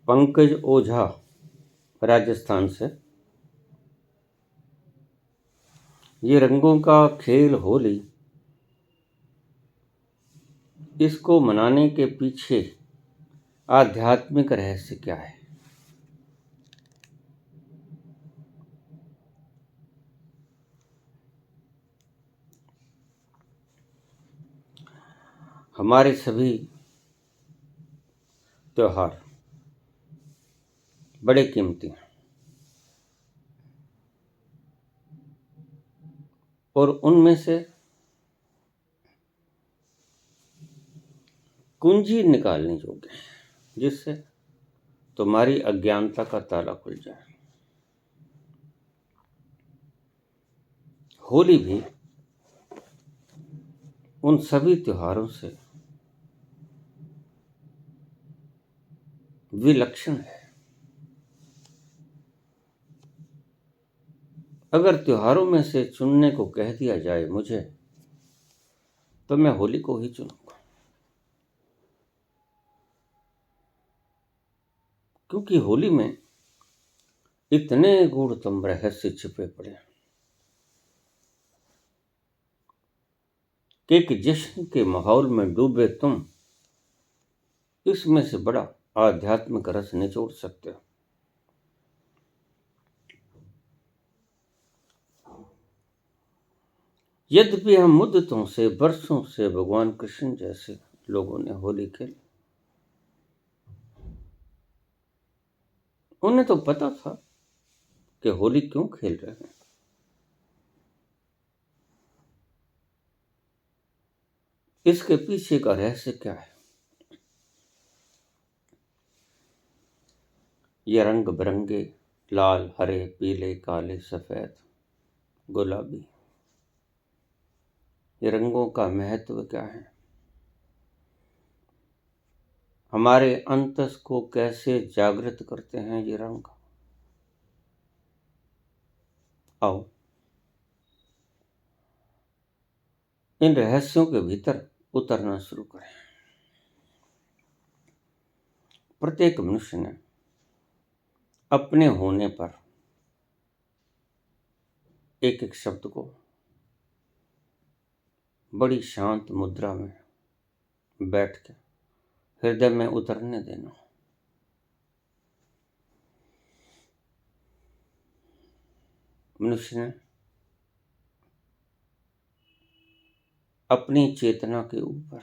पंकज ओझा राजस्थान से। ये रंगों का खेल होली, इसको मनाने के पीछे आध्यात्मिक रहस्य क्या है? हमारे सभी त्योहार बड़े कीमती हैं और उनमें से कुंजी निकालने योग्य है, जिससे तुम्हारी अज्ञानता का ताला खुल जाए। होली भी उन सभी त्योहारों से विलक्षण है। अगर त्योहारों में से चुनने को कह दिया जाए मुझे, तो मैं होली को ही चुनूंगा, क्योंकि होली में इतने गूढ़तम रहस्य छिपे पड़े हैं कि एक जश्न के माहौल में डूबे तुम इसमें से बड़ा आध्यात्मिक रस निचोड़ सकते हो। यद्यपि हम मुद्दतों से, बरसों से भगवान कृष्ण जैसे लोगों ने होली खेली, उन्हें तो पता था कि होली क्यों खेल रहे हैं। इसके पीछे का रहस्य क्या है? ये रंग बिरंगे लाल, हरे, पीले, काले, सफेद, गुलाबी, ये रंगों का महत्व क्या है? हमारे अंतस को कैसे जागृत करते हैं ये रंग? आओ इन रहस्यों के भीतर उतरना शुरू करें। प्रत्येक मनुष्य ने अपने होने पर एक एक शब्द को बड़ी शांत मुद्रा में बैठ के हृदय में उतरने देना। मनुष्य ने अपनी चेतना के ऊपर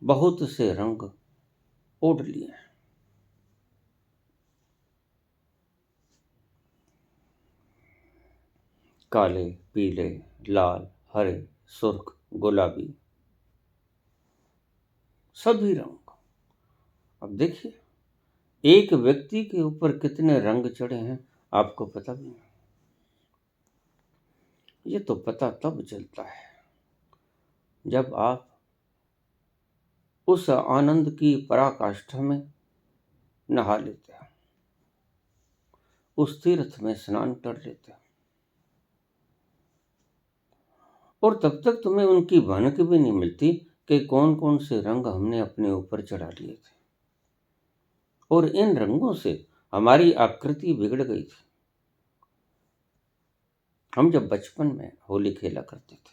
बहुत से रंग ओढ़ लिए हैं। काले, पीले, लाल, हरे, सुर्ख, गुलाबी, सभी रंग। अब देखिए, एक व्यक्ति के ऊपर कितने रंग चढ़े हैं आपको पता भी नहीं। ये तो पता तब चलता है जब आप उस आनंद की पराकाष्ठा में नहा लेते हैं, उस तीर्थ में स्नान कर लेते हैं, और तब तक तुम्हें उनकी भनक भी नहीं मिलती कि कौन कौन से रंग हमने अपने ऊपर चढ़ा लिए थे। और इन रंगों से हमारी आकृति बिगड़ गई थी। हम जब बचपन में होली खेला करते थे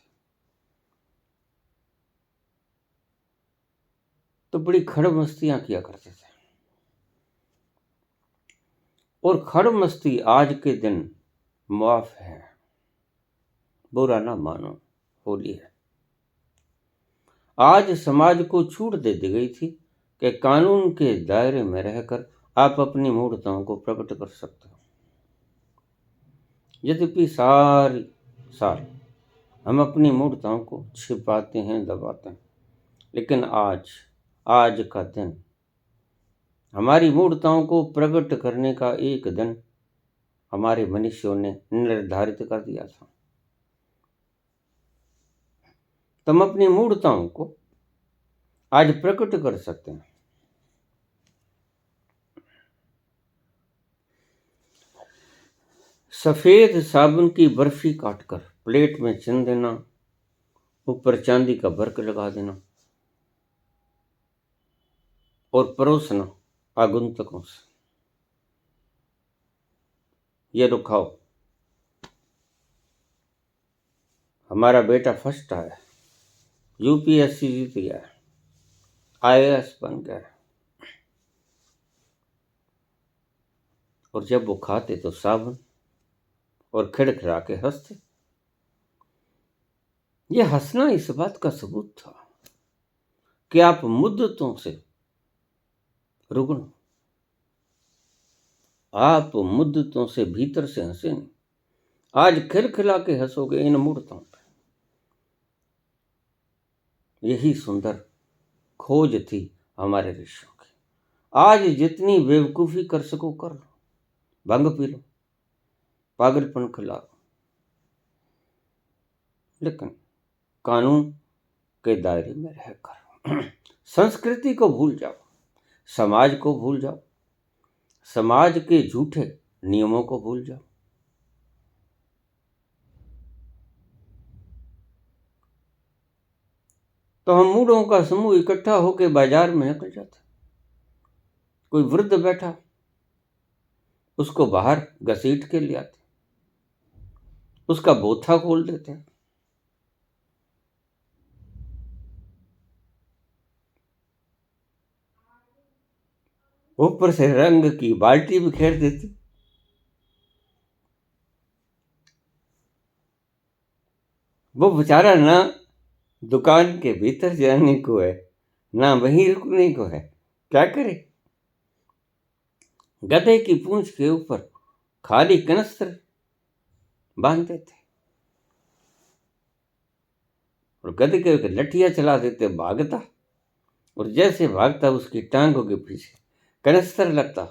तो बड़ी खड़ मस्तियां किया करते थे, और खड़ मस्ती आज के दिन मुआफ है। बुरा ना मानो, होली है। आज समाज को छूट दे दी गई थी कि कानून के दायरे में रहकर आप अपनी मूर्खताओं को प्रकट कर सकते हो। यद्यपि सारी साल हम अपनी मूर्खताओं को छिपाते हैं, दबाते हैं, लेकिन आज का दिन हमारी मूर्खताओं को प्रकट करने का एक दिन हमारे मनुष्यों ने निर्धारित कर दिया था। तुम अपनी मूर्खताओं को आज प्रकट कर सकते हैं। सफेद साबुन की बर्फी काटकर प्लेट में चिन देना, ऊपर चांदी का वर्क लगा देना, और परोसना आगंतुकों से। ये रुखाओ, हमारा बेटा फर्स्ट आया, यूपीएससी जीत गया, आईएएस बन गया, और जब वो खाते तो साबुन और खिड़खिड़ा के हंसते। ये हंसना इस बात का सबूत था कि आप मुद्दतों से रुग्ण, आप मुद्दतों से भीतर से हंसे नहीं। आज खिलखिला के हंसोगे इन मूर्तों पर। यही सुंदर खोज थी हमारे ऋषियों की। आज जितनी बेवकूफी कर सको कर लो, भंग पी लो, पागलपन खिला लो, लेकिन कानून के दायरे में रहकर संस्कृति को भूल जाओ, समाज को भूल जाओ, समाज के झूठे नियमों को भूल जाओ। तो हम मूढ़ों का समूह इकट्ठा होकर बाजार में निकल जाते। कोई वृद्ध बैठा, उसको बाहर घसीट के ले आते, उसका बोथा खोल देते, ऊपर से रंग की बाल्टी बिखेर देते। वो बेचारा ना दुकान के भीतर जाने को है, ना वहीं रुकने को है, क्या करे? गधे की पूंछ के ऊपर खाली कनस्तर बांध देते और गधे के लठिया चला देते, भागता, और जैसे भागता उसकी टांगों के पीछे कनस्तर लगता।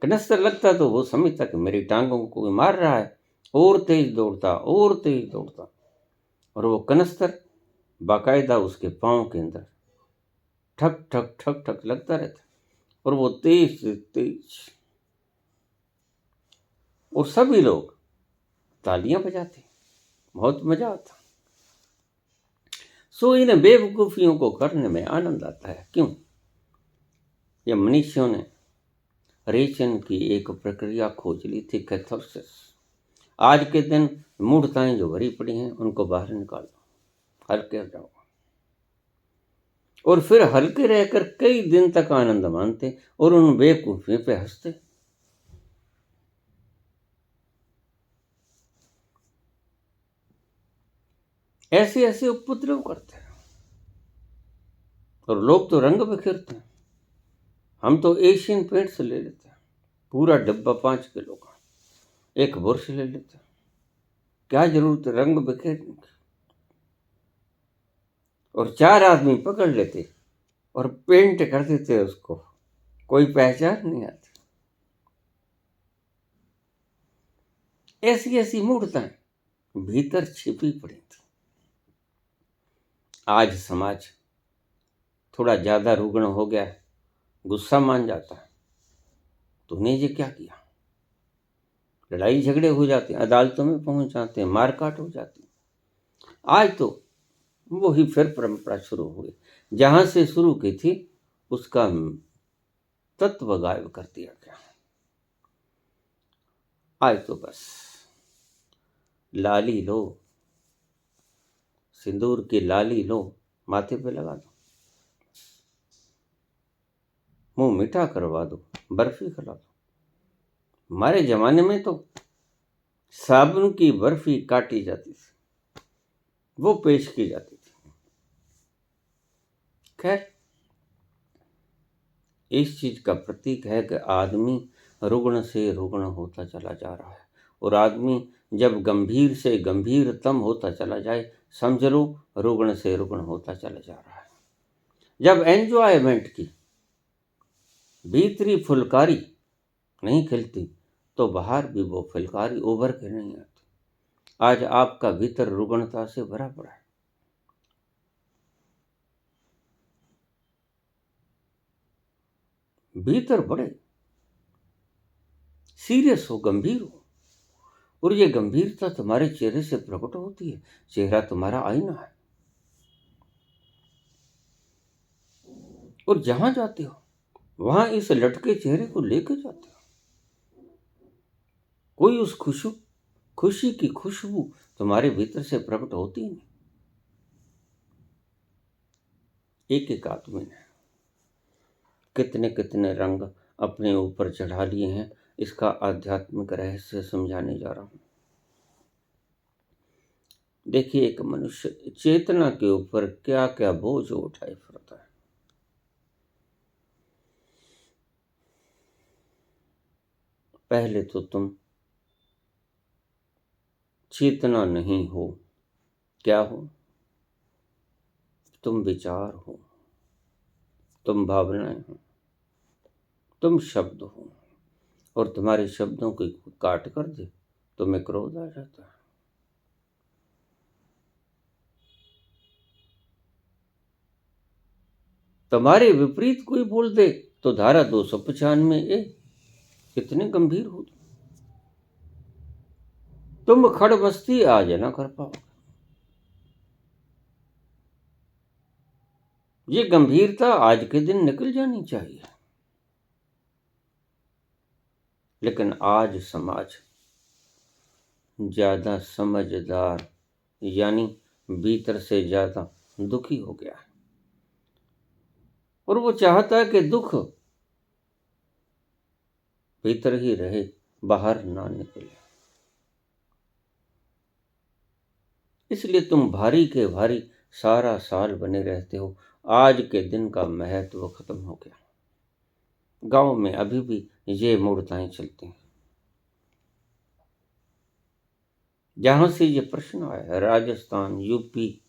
कनस्तर लगता तो वो समझता कि मेरी टांगों को कोई मार रहा है, और तेज दौड़ता, और तेज दौड़ता, और वो कनस्तर बाकायदा उसके पांव के अंदर ठक ठक ठक ठक लगता रहता, और वो तेज से तेज, और सभी लोग तालियां बजाते, बहुत मजा आता। सो इन बेवकूफियों को करने में आनंद आता है। क्यों? ये मनुष्यों ने रेचन की एक प्रक्रिया खोज ली थी, कैथोसिस। आज के दिन मूढ़ताएं जो भरी पड़ी हैं उनको बाहर निकाल दो, हल्के हो जाओ, और फिर हल्के रहकर कई दिन तक आनंद मानते और उन बेवकूफियों पे हंसते। ऐसे ऐसे उपद्रव करते हैं, और लोग तो रंग बिखेरते हैं। हम तो एशियन पेंट से ले लेते हैं, पूरा डब्बा 5 किलो का, एक बुरश ले लेते हैं। क्या जरूरत है रंग बिखेरने की? और 4 आदमी पकड़ लेते और पेंट कर देते उसको, कोई पहचान नहीं आती। ऐसी ऐसी मूर्ताएं भीतर छिपी पड़ी थी। आज समाज थोड़ा ज्यादा रुग्ण हो गया है, गुस्सा मान जाता है, तूने ये क्या किया, लड़ाई झगड़े हो जाते हैं, अदालतों में पहुंच जाते हैं, मारकाट हो जाती है। आज तो वही फिर परंपरा शुरू हुई, जहां से शुरू की थी उसका तत्व गायब कर दिया गया। आज तो बस लाली लो, सिंदूर की लाली लो, माथे पे लगा दो, मुंह मीठा करवा दो, बर्फी खिला दो। हमारे जमाने में तो साबुन की बर्फी काटी जाती थी, वो पेश की जाती थी। खैर, इस चीज का प्रतीक है कि आदमी रुग्ण से रुग्ण होता चला जा रहा है, और आदमी जब गंभीर से गंभीरतम होता चला जाए, समझ लो रुग्ण से रुग्ण होता चला जा रहा है। जब एंजॉयमेंट की भीतरी फुलकारी नहीं खिलती, तो बाहर भी वो फुलकारी उभर के नहीं आती। आज आपका भीतर रुग्णता से भरा पड़ा है। भीतर बड़े सीरियस हो, गंभीर हो, और ये गंभीरता तुम्हारे चेहरे से प्रकट होती है। चेहरा तुम्हारा आईना है। और जहां जाते हो वहां इस लटके चेहरे को लेके जाते हो। कोई उस खुशी की खुशबू तुम्हारे भीतर से प्रकट होती ही नहीं। एक एक आदमी ने कितने कितने रंग अपने ऊपर चढ़ा लिए हैं, इसका आध्यात्मिक रहस्य समझाने जा रहा हूं। देखिए, एक मनुष्य चेतना के ऊपर क्या क्या बोझ उठाए फिरता है। पहले तो तुम चेतना नहीं हो। क्या हो? तुम विचार हो, तुम भावनाएं हो, तुम शब्द हो। और तुम्हारे शब्दों को काट कर दे तुम्हें क्रोध आ जाता है। तुम्हारे विपरीत कोई बोल दे तो धारा 295 कितने गंभीर हो तुम खड़बस्ती आज ना कर पाओ। ये गंभीरता आज के दिन निकल जानी चाहिए। लेकिन आज समाज ज्यादा समझदार, यानी भीतर से ज्यादा दुखी हो गया है। और वो चाहता है कि दुख भीतर ही रहे, बाहर ना निकले। इसलिए तुम भारी के भारी सारा साल बने रहते हो। आज के दिन का महत्व खत्म हो गया। गांव में अभी भी ये मूर्ताएं चलती हैं। जहां से ये प्रश्न आया है, राजस्थान, यूपी,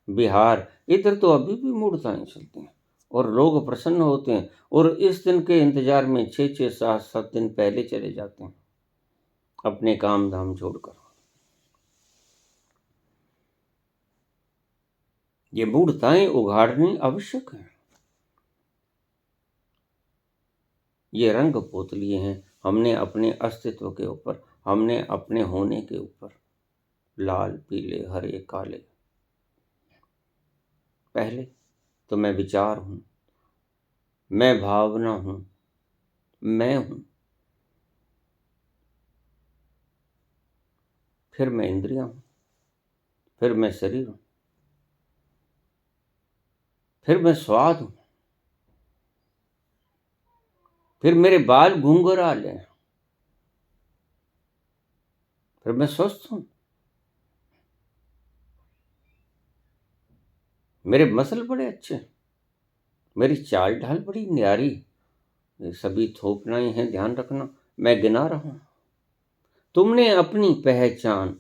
बिहार, इधर तो अभी भी मूर्ताएं चलती हैं और लोग प्रसन्न होते हैं और इस दिन के इंतजार में 6-6, 7-7 दिन पहले चले जाते हैं अपने काम धाम छोड़कर। ये मूर्ताएं उघाड़नी आवश्यक है। ये रंग पोत लिए हैं हमने अपने अस्तित्व के ऊपर, हमने अपने होने के ऊपर, लाल, पीले, हरे, काले। पहले तो मैं विचार हूं, मैं भावना हूं, मैं हूं। फिर मैं इंद्रियां हूं, फिर मैं शरीर हूं, फिर मैं स्वाद हूं, फिर मेरे बाल घुंघराल हैं, फिर मैं स्वस्थ हूं, मेरे मसल बड़े अच्छे हैं, मेरी चाल ढाल बड़ी न्यारी। ये सभी थोपनाएं हैं, ध्यान रखना, मैं गिना रहा हूं। तुमने अपनी पहचान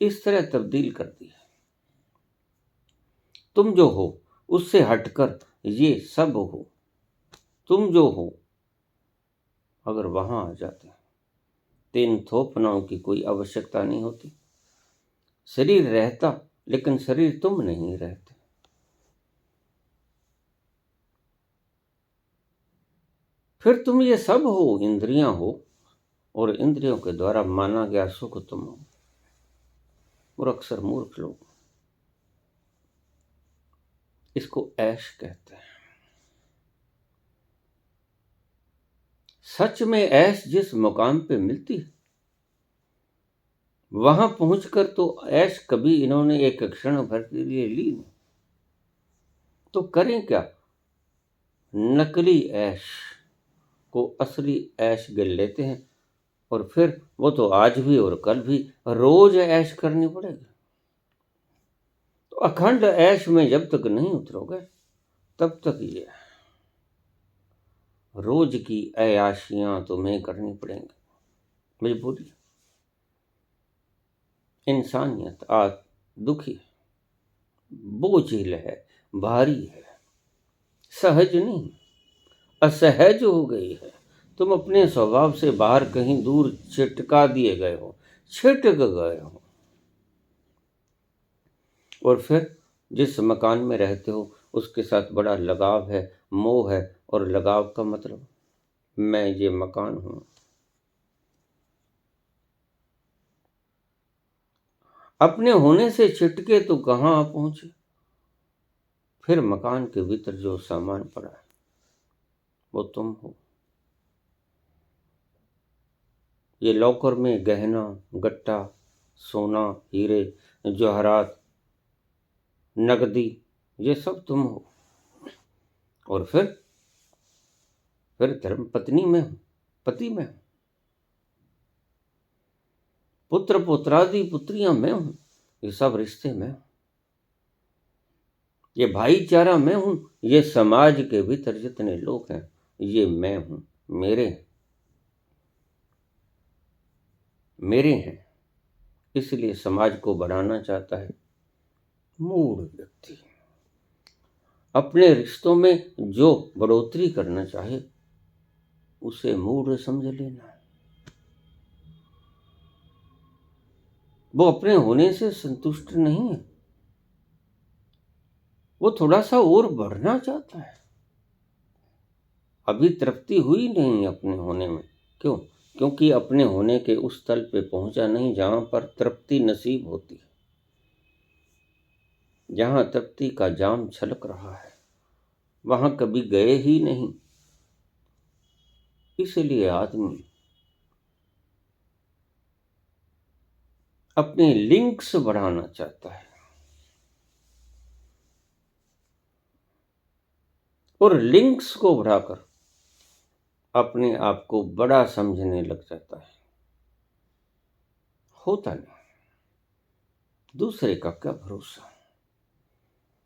इस तरह तब्दील कर दी है। तुम जो हो उससे हटकर ये सब हो। तुम जो हो अगर वहां आ जाते तो इन थोपनाओं की कोई आवश्यकता नहीं होती। शरीर रहता, लेकिन शरीर तुम नहीं रहते। फिर तुम ये सब हो, इंद्रियां हो, और इंद्रियों के द्वारा माना गया सुख तुम हो। और अक्सर मूर्ख लोग इसको ऐश कहते हैं। सच में ऐश जिस मुकाम पे मिलती है, वहां पहुंचकर तो ऐश कभी इन्होंने एक क्षण भर के लिए ली नहीं। तो करें क्या? नकली ऐश को असली ऐश गिन लेते हैं और फिर वो तो आज भी और कल भी रोज ऐश करनी पड़ेगी। तो अखंड ऐश में जब तक नहीं उतरोगे तब तक ये रोज की अयाशियां तुम्हें करनी पड़ेंगी। मजबूरी। इंसानियत आज दुखी है, बोझिल है, भारी है, सहज नहीं, असहज हो गई है। तुम अपने स्वभाव से बाहर कहीं दूर छिटका दिए गए हो, छिटक गए हो। और फिर जिस मकान में रहते हो उसके साथ बड़ा लगाव है, मोह है। और लगाव का मतलब, मैं ये मकान हूं। अपने होने से छिटके तो कहां पहुंचे। फिर मकान के भीतर जो सामान पड़ा है वो तुम हो। ये लॉकर में गहना, गट्टा, सोना, हीरे, जवाहरात, नकदी, ये सब तुम हो। और फिर धर्म पत्नी में हूं, पति में हूं, पुत्र पुत्रादि पुत्रियां मैं हूं, ये सब रिश्ते में हूं, ये भाईचारा मैं हूं, ये समाज के भीतर जितने लोग हैं ये मैं हूं, मेरे हैं। इसलिए समाज को बढ़ाना चाहता है मूढ़ व्यक्ति। अपने रिश्तों में जो बढ़ोतरी करना चाहे उसे मूढ़ समझ लेना है। वो अपने होने से संतुष्ट नहीं है, वो थोड़ा सा और बढ़ना चाहता है। अभी तृप्ति हुई नहीं अपने होने में। क्यों? क्योंकि अपने होने के उस तल पे पहुंचा नहीं जहां पर तृप्ति नसीब होती है, जहां तृप्ति का जाम छलक रहा है, वहां कभी गए ही नहीं। इसलिए आदमी अपने लिंक्स बढ़ाना चाहता है और लिंक्स को बढ़ाकर अपने आप को बड़ा समझने लग जाता है। होता नहीं, दूसरे का क्या भरोसा।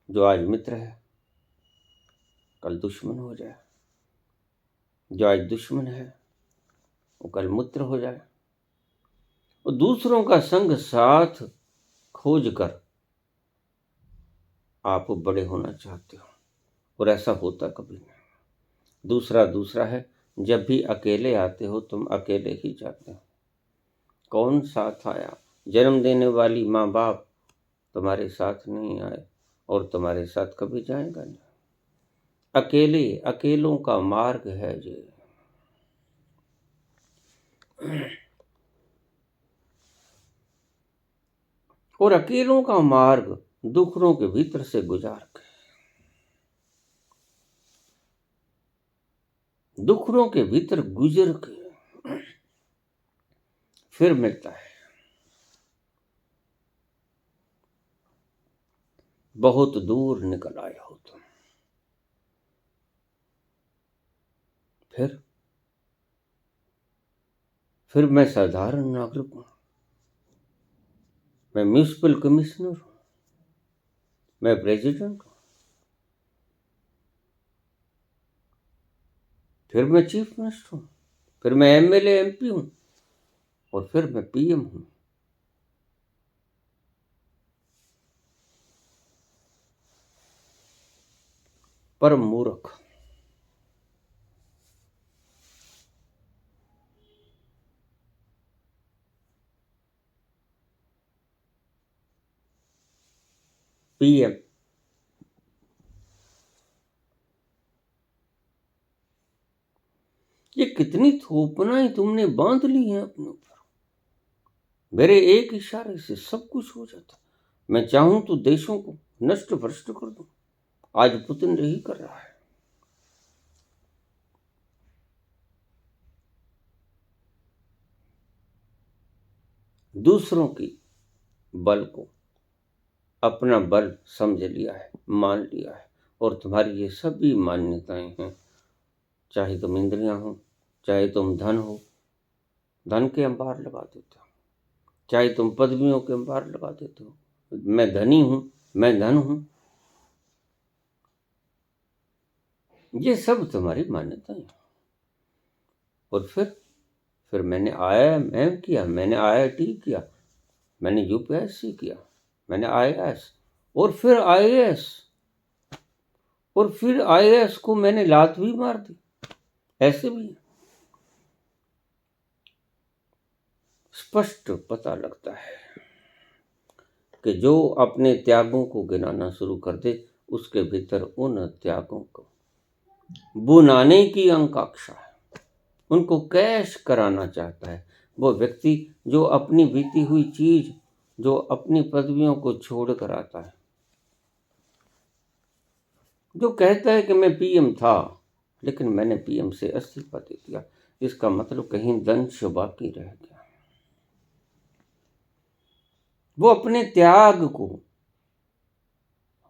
जो आज मित्र है कल दुश्मन हो जाए, जो आज दुश्मन है वो कल मित्र हो जाए। और दूसरों का संग साथ खोज कर आप बड़े होना चाहते हो और ऐसा होता कभी नहीं। दूसरा है, जब भी अकेले आते हो तुम अकेले ही जाते हो। कौन साथ आया? जन्म देने वाली माँ बाप तुम्हारे साथ नहीं आए और तुम्हारे साथ कभी जाएगा नहीं। अकेलों का मार्ग है ये। और अकेलों का मार्ग दुखों के भीतर से गुजार के, दुखों के भीतर गुजर के फिर मिलता है। बहुत दूर निकल आए हो तुम, फिर मैं साधारण नागरिक हूं, मैं म्यूनिसिपल कमिश्नर हूं, मैं प्रेसिडेंट हूं, फिर मैं चीफ मिनिस्टर हूं, फिर मैं एमएलए एमपी हूं और फिर मैं पीएम हूं। परम मूर्ख। पीएम ये कितनी थोपनाएं तुमने बांध ली हैं अपने ऊपर। मेरे एक इशारे से सब कुछ हो जाता। मैं चाहूं तो देशों को नष्ट भ्रष्ट कर दूं। आज पुतिन यही कर रहा है। दूसरों की बल को अपना बल समझ लिया है, मान लिया है। और तुम्हारी ये सभी मान्यताएं हैं, चाहे तुम इंद्रियां हो, चाहे तुम धन हो, धन के अंबार लगा देते हो, चाहे तुम पदवियों के अंबार लगा देते हो। मैं धनी हूं, मैं धन हूं, ये सब तुम्हारी मान्यताएं हैं। और फिर मैंने IIM किया, मैंने IIT किया, मैंने UPSC किया, मैंने IAS और फिर IAS और फिर IAS को मैंने लात भी मार दी। ऐसे भी स्पष्ट पता लगता है कि जो अपने त्यागों को गिनाना शुरू कर दे उसके भीतर उन त्यागों को बुनाने की आकांक्षा है, उनको कैश कराना चाहता है। वो व्यक्ति जो अपनी बीती हुई चीज, जो अपनी पदवियों को छोड़ कर आता है, जो कहता है कि मैं पीएम था लेकिन मैंने पीएम से इस्तीफा दे दिया। इसका मतलब कहीं दंश बाकी रह गया। वो अपने त्याग को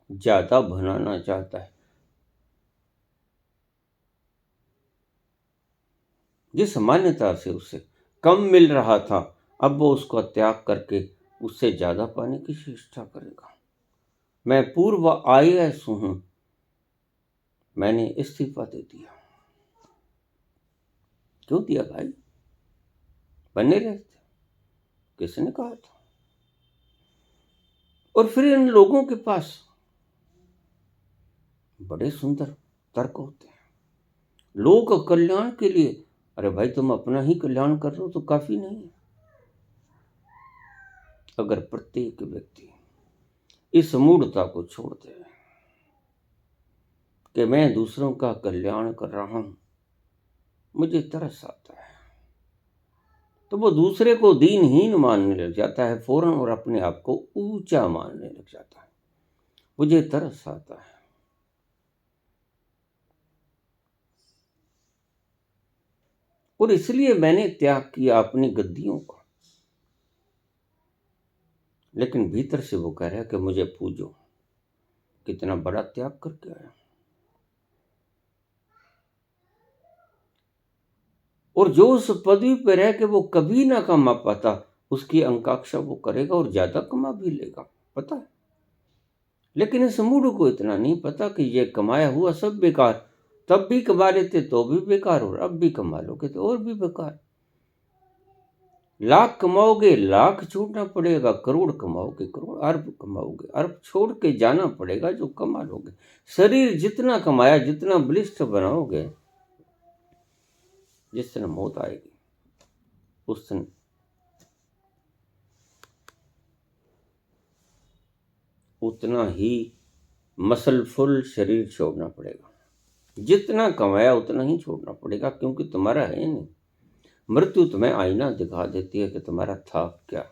ज्यादा बनाना चाहता है। जिस मान्यता से उसे कम मिल रहा था, अब वो उसका त्याग करके उससे ज्यादा पाने की चेष्टा करेगा। मैं पूर्व IAS हूं, मैंने इस्तीफा दे दिया। क्यों दिया भाई? बने रहते, किसने कहा था? और फिर इन लोगों के पास बड़े सुंदर तर्क होते हैं लोक कल्याण के लिए। अरे भाई, तुम अपना ही कल्याण कर रहे हो तो काफी नहीं है? अगर प्रत्येक व्यक्ति इस मूढ़ता को छोड़ दे कि मैं दूसरों का कल्याण कर रहा हूं, मुझे तरस आता है, तो वो दूसरे को दीनहीन मानने लग जाता है फौरन और अपने आप को ऊंचा मानने लग जाता है। मुझे तरस आता है। और इसलिए मैंने त्याग किया अपनी गद्दियों का। लेकिन भीतर से वो कह रहा है कि मुझे पूजो। कितना बड़ा त्याग करके आया। और जो उस पदवी पर रह के वो कभी ना कमा पाता, उसकी आकांक्षा वो करेगा और ज्यादा कमा भी लेगा, पता है। लेकिन इस मूढ़ को इतना नहीं पता कि ये कमाया हुआ सब बेकार। तब भी कमा लेते तो भी बेकार, और अब भी कमा लोगे तो और भी बेकार। लाख कमाओगे, लाख छोड़ना पड़ेगा। करोड़ कमाओगे, करोड़। अरब कमाओगे, अरब छोड़ के जाना पड़ेगा जो कमा लोगे। शरीर जितना कमाया, जितना बलिष्ठ बनाओगे, जिस दिन मौत आएगी उस दिन उतना ही मसलफुल शरीर छोड़ना पड़ेगा। जितना कमाया उतना ही छोड़ना पड़ेगा, क्योंकि तुम्हारा है नहीं। मृत्यु तुम्हें आईना दिखा देती है कि तुम्हारा था क्या।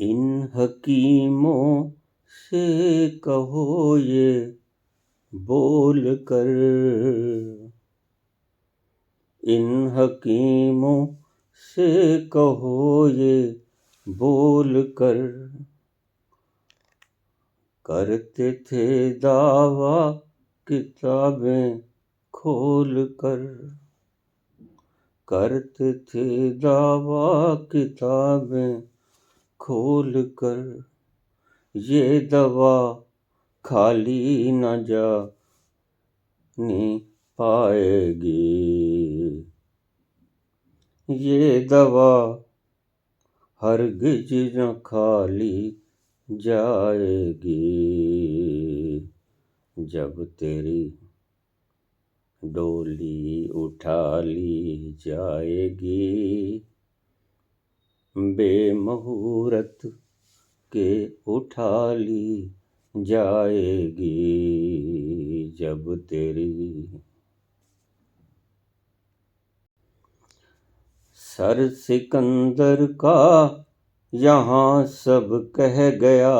इन हकीमों से कहो ये बोल कर, इन हकीमों से कहो ये बोल कर, करते थे दावा किताबें खोल कर, करते थे दावा किताबें खोल कर, ये दवा खाली न जानी पाएगी, ये दवा हरगिज न खाली जाएगी, जब तेरी डोली उठा ली जाएगी, बेमुहूर्त के उठा ली जाएगी, जब तेरी। सर सिकंदर का यहाँ सब कह गया,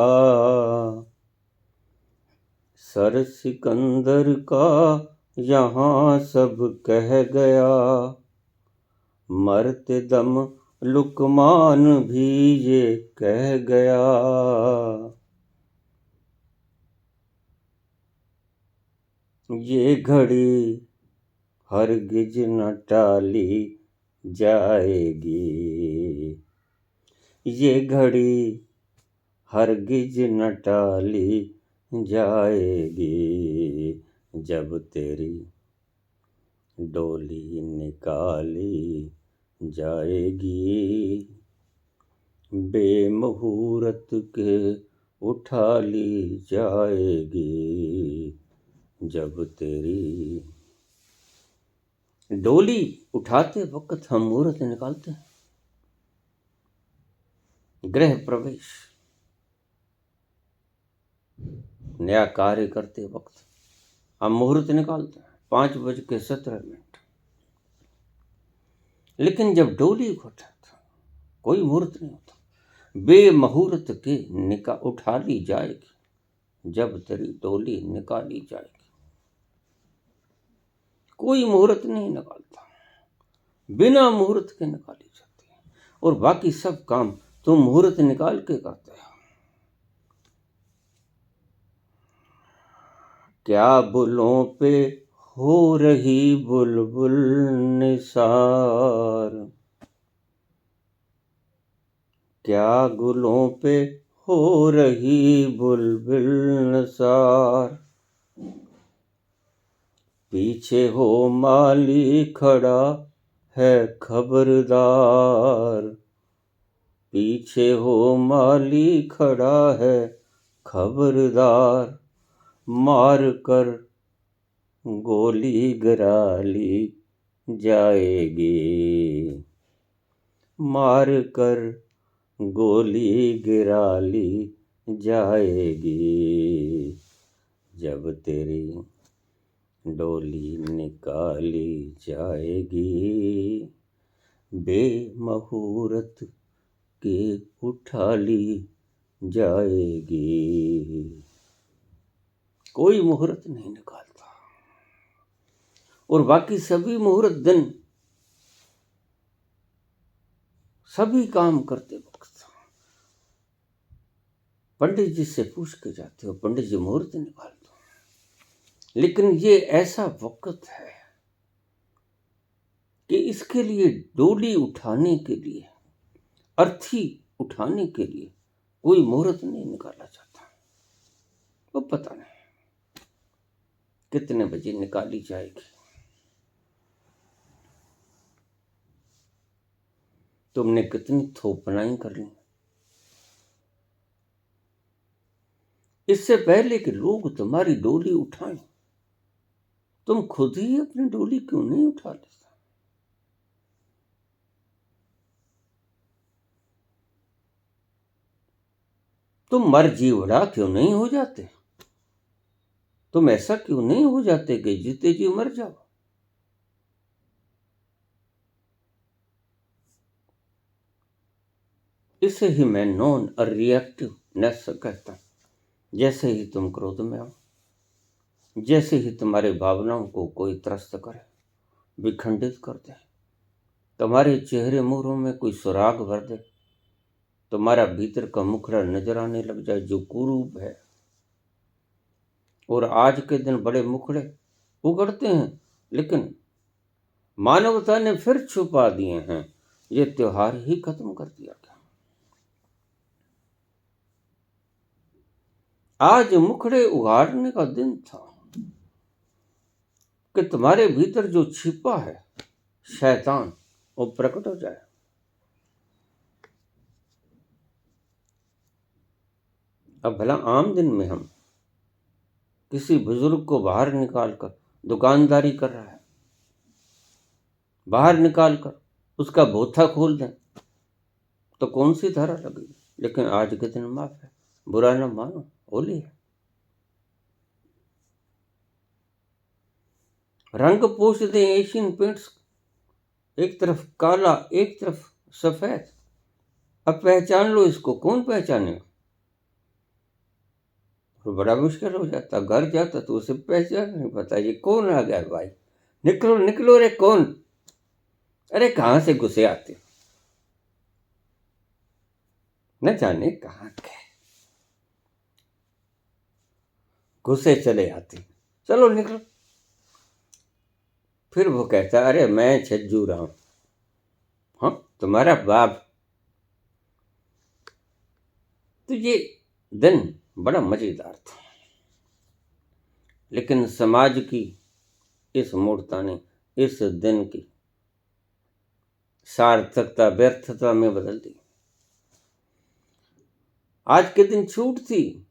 सर सिकंदर का यहाँ सब कह गया, मरते दम लुकमान भी ये कह गया, ये घड़ी हरगिज न टाली जाएगी, ये घड़ी हरगिज न टाली जाएगी, जब तेरी डोली निकाली जाएगी, बेमुहूर्त के उठा ली जाएगी, जब तेरी। डोली उठाते वक्त हम मुहूर्त निकालते हैं। गृह प्रवेश, नया कार्य करते वक्त हम मुहूर्त निकालते हैं। 5:17। लेकिन जब डोली को उठाता कोई मुहूर्त नहीं होता। बेमुहूर्त के निकाह उठा ली जाएगी जब तेरी डोली निकाली जाएगी। कोई मुहूर्त नहीं निकालता, बिना मुहूर्त के निकाली जाती है। और बाकी सब काम तुम मुहूर्त निकाल के करते हो। क्या बुलों पे हो रही बुलबुल निसार, क्या गुलों पे हो रही बुलबुल निसार, पीछे हो माली खड़ा है खबरदार, पीछे हो माली खड़ा है खबरदार, मार कर गोली गिरा ली जाएगी, मार कर गोली गिरा ली जाएगी, जब तेरी डोली निकाली जाएगी, बेमुहूर्त के उठा ली जाएगी। कोई मुहूर्त नहीं निकालता। और बाकी सभी मुहूर्त दिन सभी काम करते वक्त पंडित जी से पूछ के जाते हो, पंडित जी मुहूर्त निकाल दो। लेकिन ये ऐसा वक्त है कि इसके लिए डोली उठाने के लिए, अर्थी उठाने के लिए कोई मुहूर्त नहीं निकाला जाता। वो पता नहीं कितने बजे निकाली जाएगी। तुमने कितनी थोपनाई कर ली। इससे पहले कि लोग तुम्हारी डोली उठाएं, तुम खुद ही अपनी डोली क्यों नहीं उठा लेते? तुम मर जीवड़ा क्यों नहीं हो जाते? तुम ऐसा क्यों नहीं हो जाते कि जीते जी मर जाओ? इसे ही मैं नॉन रिएक्टिवनेस कहता हूं। जैसे ही तुम क्रोध में आओ, जैसे ही तुम्हारे भावनाओं को कोई त्रस्त करे, विखंडित कर दे, तुम्हारे चेहरे मुहरों में कोई सुराग भर दे, तुम्हारा भीतर का मुखड़ा नजर आने लग जाए जो कुरूप है। और आज के दिन बड़े मुखड़े उगड़ते हैं, लेकिन मानवता ने फिर छुपा दिए हैं। ये त्योहार ही खत्म कर दिया गया। आज मुखड़े उगाड़ने का दिन था कि तुम्हारे भीतर जो छिपा है शैतान, वो प्रकट हो जाए। अब भला आम दिन में हम किसी बुजुर्ग को बाहर निकालकर दुकानदारी कर रहा है, बाहर निकालकर उसका बोथा खोल दें तो कौन सी धारा लगेगी? लेकिन आज के दिन माफ है, बुरा न मानो, होली है। रंग पोष दें एशियन पेंट्स, एक तरफ काला एक तरफ सफेद। अब पहचान लो इसको, कौन पहचाने? तो बड़ा मुश्किल हो जाता। घर जाता तो उसे पहचान नहीं पता, ये कौन आ गया भाई, निकलो निकलो, रे कौन, अरे कहां से घुसे आते, न जाने कहां के घुसे चले आते, चलो निकलो। फिर वो कहता अरे मैं छज्जू राम। हाँ, तुम्हारा बाप। तो ये दिन बड़ा मजेदार था, लेकिन समाज की इस मूर्खता ने इस दिन की सार्थकता व्यर्थता में बदल दी। आज के दिन छूट थी,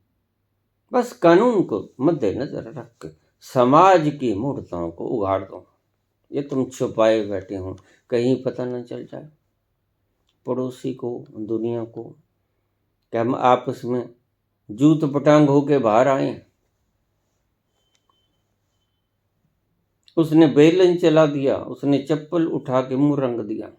बस कानून को मद्देनजर रख के समाज की मूर्खताओं को उगाड़ दो। ये तुम छुपाए बैठे हो, कहीं पता न चल जाए पड़ोसी को, दुनिया को, कि हम आपस में जूत पटांग होके बाहर आए। उसने बेलन चला दिया, उसने चप्पल उठा के मुंह रंग दिया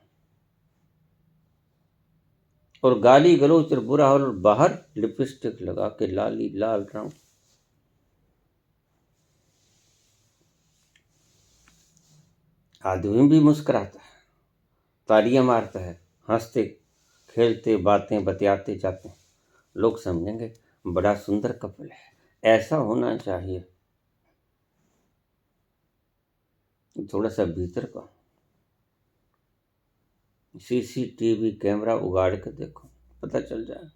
और गाली गलौज और बुरा हाल, बाहर लिपस्टिक लगा के लाली लाल रंग। आदमी भी मुस्कुराता है, तालियां मारता है, हंसते खेलते बातें बतियाते जाते हैं। लोग समझेंगे बड़ा सुंदर कपल है, ऐसा होना चाहिए। थोड़ा सा भीतर का सीसीटीवी कैमरा उगाड़ के देखो, पता चल जाए।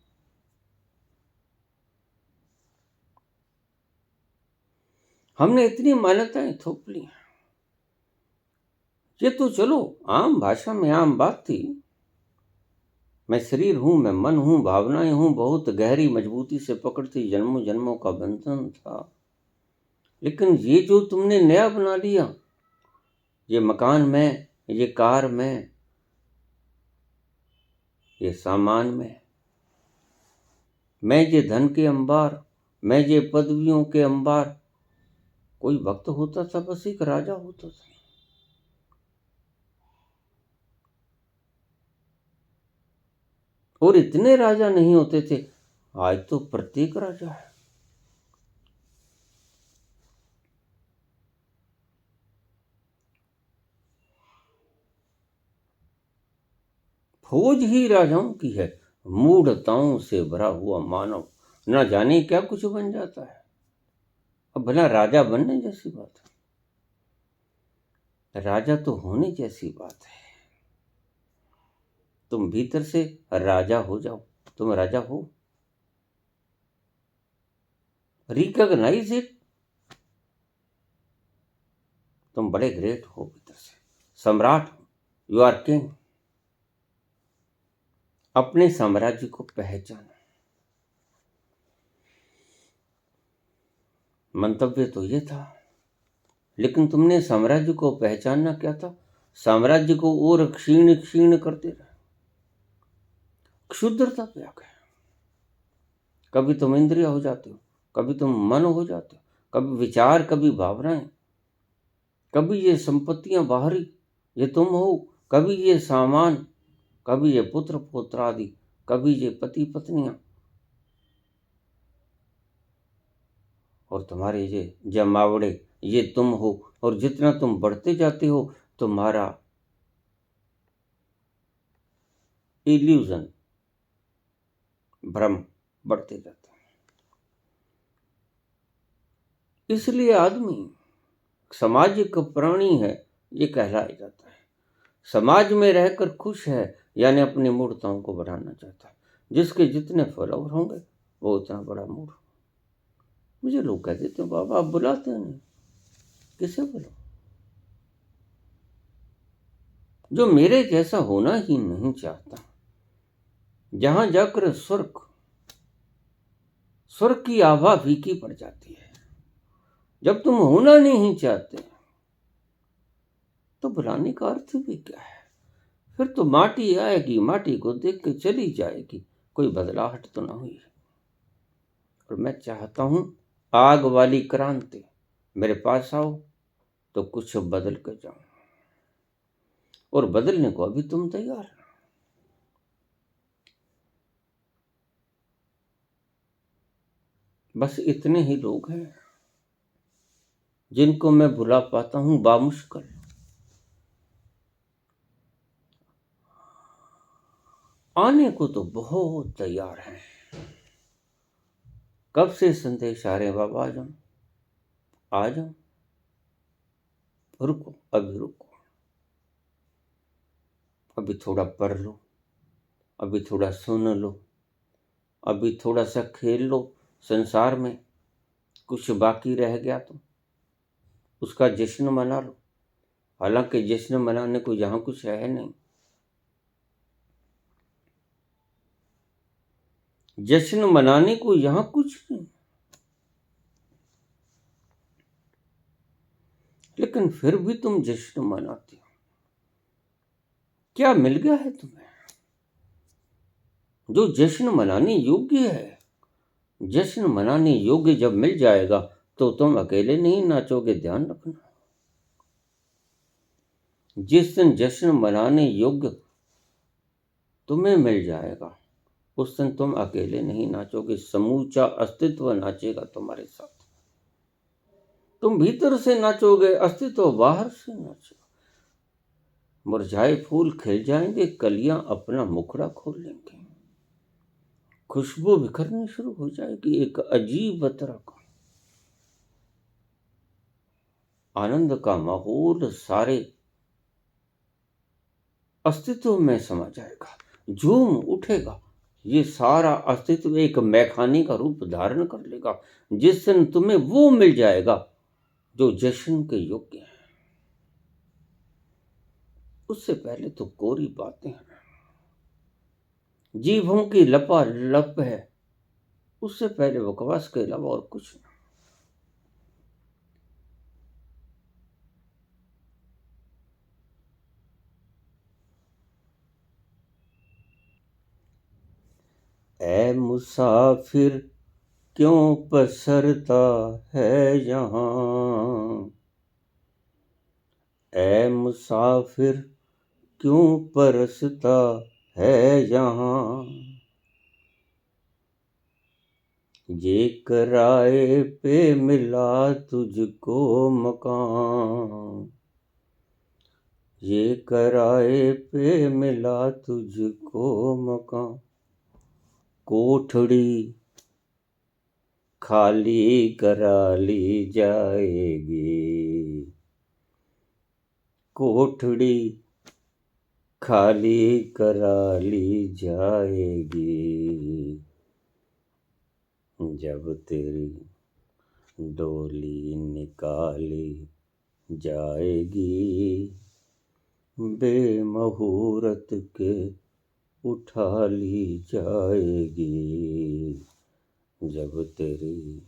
हमने इतनी मान्यताएं थोप ली। ये तो चलो आम भाषा में आम बात थी। मैं शरीर हूं, मैं मन हूं, भावनाएं हूं, बहुत गहरी मजबूती से पकड़ती जन्मों जन्मों का बंधन था। लेकिन ये जो तुमने नया बना लिया, ये मकान में, ये कार में, ये सामान में, मैं ये धन के अंबार, मैं ये पदवियों के अंबार। कोई वक्त होता था बस एक राजा होता था, और इतने राजा नहीं होते थे। आज तो प्रत्येक राजा है। फौज ही राजाओं की है, मूढ़ताओं से भरा हुआ मानव न जाने क्या कुछ बन जाता है। अब भला राजा बनने जैसी बात है, राजा तो होने जैसी बात है। तुम भीतर से राजा हो जाओ, तुम राजा हो। रिकॉग्नाइज इट, तुम बड़े ग्रेट हो, भीतर से सम्राट हो, यू आर किंग। अपने साम्राज्य को पहचानो। मंतव्य तो ये था, लेकिन तुमने साम्राज्य को पहचानना क्या था? साम्राज्य को और क्षीण क्षीण करते रहे। क्षुद्रता पे आ गए। कभी तुम इंद्रिय हो जाते हो, कभी तुम मन हो जाते हो, कभी विचार, कभी भावनाएं, कभी ये संपत्तियां बाहरी, ये तुम हो, कभी ये सामान, कभी ये पुत्र पुत्रादि, कभी ये पति पत्नियां, और तुम्हारे ये जमावड़े, ये तुम हो। और जितना तुम बढ़ते जाते हो, तुम्हारा इल्यूजन, भ्रम बढ़ते जाता है। इसलिए आदमी सामाजिक प्राणी है, ये कहलाया जाता है। समाज में रहकर खुश है, यानी अपनी मूर्ताओं को बढ़ाना चाहता है। जिसके जितने फॉलोवर होंगे वो उतना बड़ा मूड। मुझे लोग कहते थे बाबा आप बुलाते नहीं, किसे बुलाओ? जो मेरे जैसा होना ही नहीं चाहता, जहां जाकर स्वर्ग की आभा फीकी पड़ जाती है। जब तुम होना नहीं चाहते तो बुलाने का अर्थ भी क्या है? फिर तो माटी आएगी, माटी को देख के चली जाएगी, कोई बदलाहट तो ना हुई। और मैं चाहता हूं आग वाली क्रांति, मेरे पास आओ तो कुछ बदल कर जाओ। और बदलने को अभी तुम तैयार हो। बस इतने ही लोग हैं जिनको मैं बुला पाता हूं बामुश्किल। आने को तो बहुत तैयार हैं। कब से संदेश आ रहे हैं बाबा आ जाओ। रुको, अभी रुको, अभी थोड़ा पढ़ लो, अभी थोड़ा सुन लो, अभी थोड़ा सा खेल लो। संसार में कुछ बाकी रह गया तो उसका जश्न मना लो। हालांकि जश्न मनाने को यहाँ कुछ है नहीं। जश्न मनाने को यहाँ कुछ नहीं, लेकिन फिर भी तुम जश्न मनाते हो। क्या मिल गया है तुम्हें जो जश्न मनाने योग्य है? जश्न मनाने योग्य जब मिल जाएगा तो तुम अकेले नहीं नाचोगे, ध्यान रखना। जिस दिन जश्न मनाने योग्य तुम्हें मिल जाएगा, उस दिन तुम अकेले नहीं नाचोगे, समूचा अस्तित्व नाचेगा तुम्हारे साथ। तुम भीतर से नाचोगे, अस्तित्व बाहर से नाचेगा। मुरझाए फूल खिल जाएंगे, कलियां अपना मुखड़ा खोल लेंगे, खुशबू बिखरनी शुरू हो जाएगी, एक अजीब तरह का आनंद का माहौल सारे अस्तित्व में समा जाएगा, झूम उठेगा। ये सारा अस्तित्व एक मैखानी का रूप धारण कर लेगा। जिस दिन तुम्हें वो मिल जाएगा जो जश्न के योग्य है, उससे पहले तो कोरी बातें हैं, जीभों की लपालप है, उससे पहले बकवास के अलावा और कुछ नहीं। ऐ मुसाफिर क्यों पसरता है यहाँ, ऐ मुसाफिर क्यों परसता है यहाँ, ये किराए पे मिला तुझको मकान, ये किराए पे मिला तुझको मकान, कोठड़ी खाली करा ली जाएगी, कोठड़ी खाली करा ली जाएगी, जब तेरी डोली निकाली जाएगी, बेमुहूर्त के उठा ली जाएगी, जब तेरी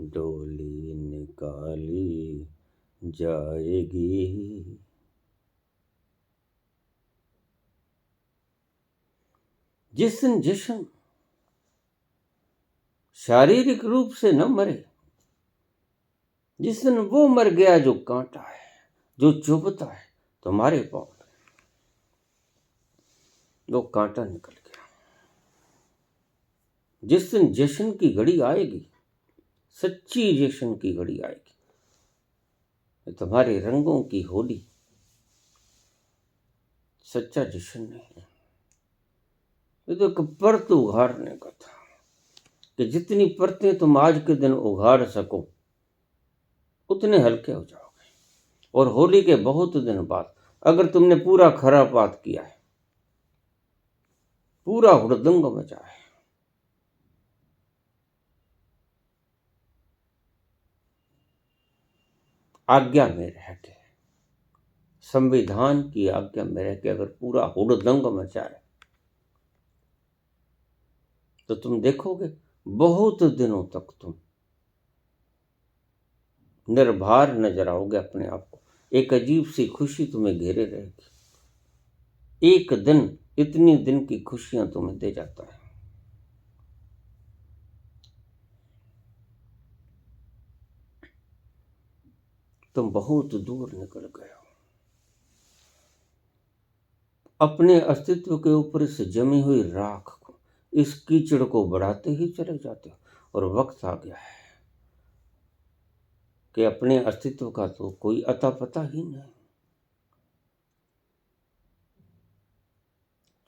डोली निकाली जाएगी। जिस दिन जश्न शारीरिक रूप से न मरे, जिस दिन वो मर गया जो कांटा है, जो चुभता है तुम्हारे पाँव में, वो कांटा निकल गया। जिस दिन जश्न की घड़ी आएगी, सच्ची जश्न की घड़ी आएगी, तुम्हारे रंगों की होली सच्चा जश्न नहीं है। ये तो एक परत उघाड़ने का था कि जितनी परतें तुम आज के दिन उघाड़ सको उतने हल्के हो जाओगे। और होली के बहुत दिन बाद अगर तुमने पूरा खरापात किया है, पूरा हुड़दंग मचा है, आज्ञा में रह के, संविधान की आज्ञा में रह के अगर पूरा हुड़दंग मचा है, तो तुम देखोगे बहुत दिनों तक तुम निर्भर नजर आओगे अपने आप को। एक अजीब सी खुशी तुम्हें घेरे रहेगी। एक दिन इतनी दिन की खुशियां तुम्हें दे जाता है। तुम बहुत दूर निकल गए हो, अपने अस्तित्व के ऊपर इस जमी हुई राख को, इस कीचड़ को बढ़ाते ही चले जाते हो। और वक्त आ गया है कि अपने अस्तित्व का तो कोई अता पता ही नहीं।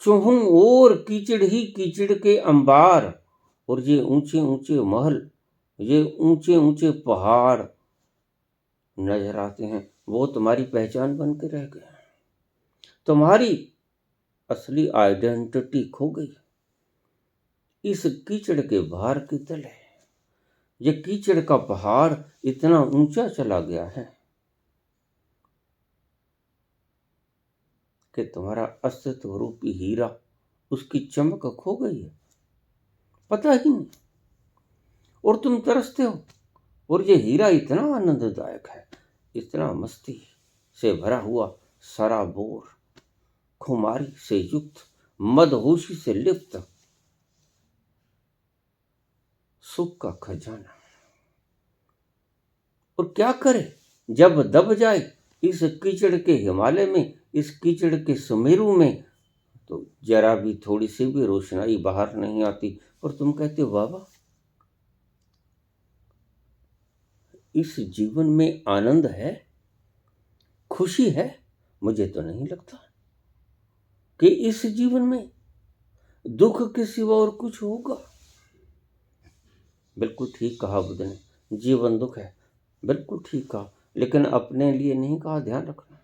चूहू और कीचड़ ही कीचड़ के अंबार, और ये ऊंचे ऊंचे महल, ये ऊंचे ऊंचे पहाड़ नजर आते हैं, वो तुम्हारी पहचान बन के रह गए। तुम्हारी असली आइडेंटिटी खो गई इस कीचड़ के भार के तले। ये कीचड़ का पहाड़ इतना ऊंचा चला गया है कि तुम्हारा अस्तित्व रूपी हीरा, उसकी चमक खो गई है, पता ही नहीं। और तुम तरसते हो। और ये हीरा इतना आनंददायक है, इतना मस्ती से भरा हुआ, सराबोर, खुमारी से युक्त, मदहोशी से लिप्त सुख का खजाना। और क्या करे, जब दब जाए इस कीचड़ के हिमालय में, इस कीचड़ के सुमेरु में तो जरा भी थोड़ी सी भी रोशनाई बाहर नहीं आती, और तुम कहते हो बाबा इस जीवन में आनंद है, खुशी है। मुझे तो नहीं लगता कि इस जीवन में दुख के सिवा और कुछ होगा। बिल्कुल ठीक कहा बुद्ध ने, जीवन दुख है, बिल्कुल ठीक कहा, लेकिन अपने लिए नहीं कहा, ध्यान रखना।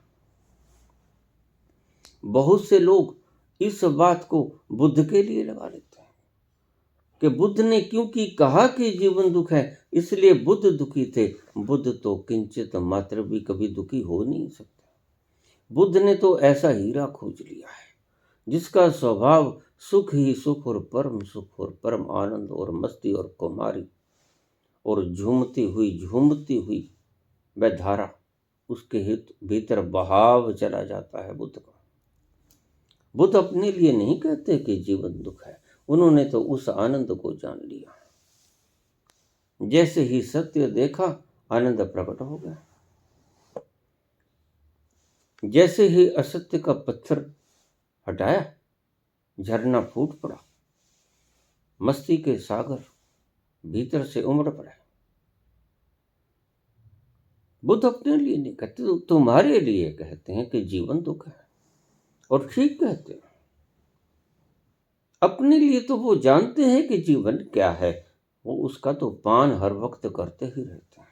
बहुत से लोग इस बात को बुद्ध के लिए लगा लेते हैं कि बुद्ध ने क्योंकि कहा कि जीवन दुख है इसलिए बुद्ध दुखी थे। बुद्ध तो किंचित मात्र भी कभी दुखी हो नहीं सकते। बुद्ध ने तो ऐसा हीरा खोज लिया है जिसका स्वभाव सुख ही सुख और परम आनंद और मस्ती और कुमारी और झूमती हुई वह धारा उसके हित भीतर बहाव चला जाता है बुद्ध का। बुद्ध अपने लिए नहीं कहते कि जीवन दुख है, उन्होंने तो उस आनंद को जान लिया। जैसे ही सत्य देखा आनंद प्रकट हो गया, जैसे ही असत्य का पत्थर हटाया झरना फूट पड़ा, मस्ती के सागर भीतर से उमड़ पड़े। बुद्ध अपने लिए नहीं कहते, तो तुम्हारे लिए कहते हैं कि जीवन दुख है, और ठीक कहते हैं। अपने लिए तो वो जानते हैं कि जीवन क्या है, वो उसका तो पान हर वक्त करते ही रहते हैं।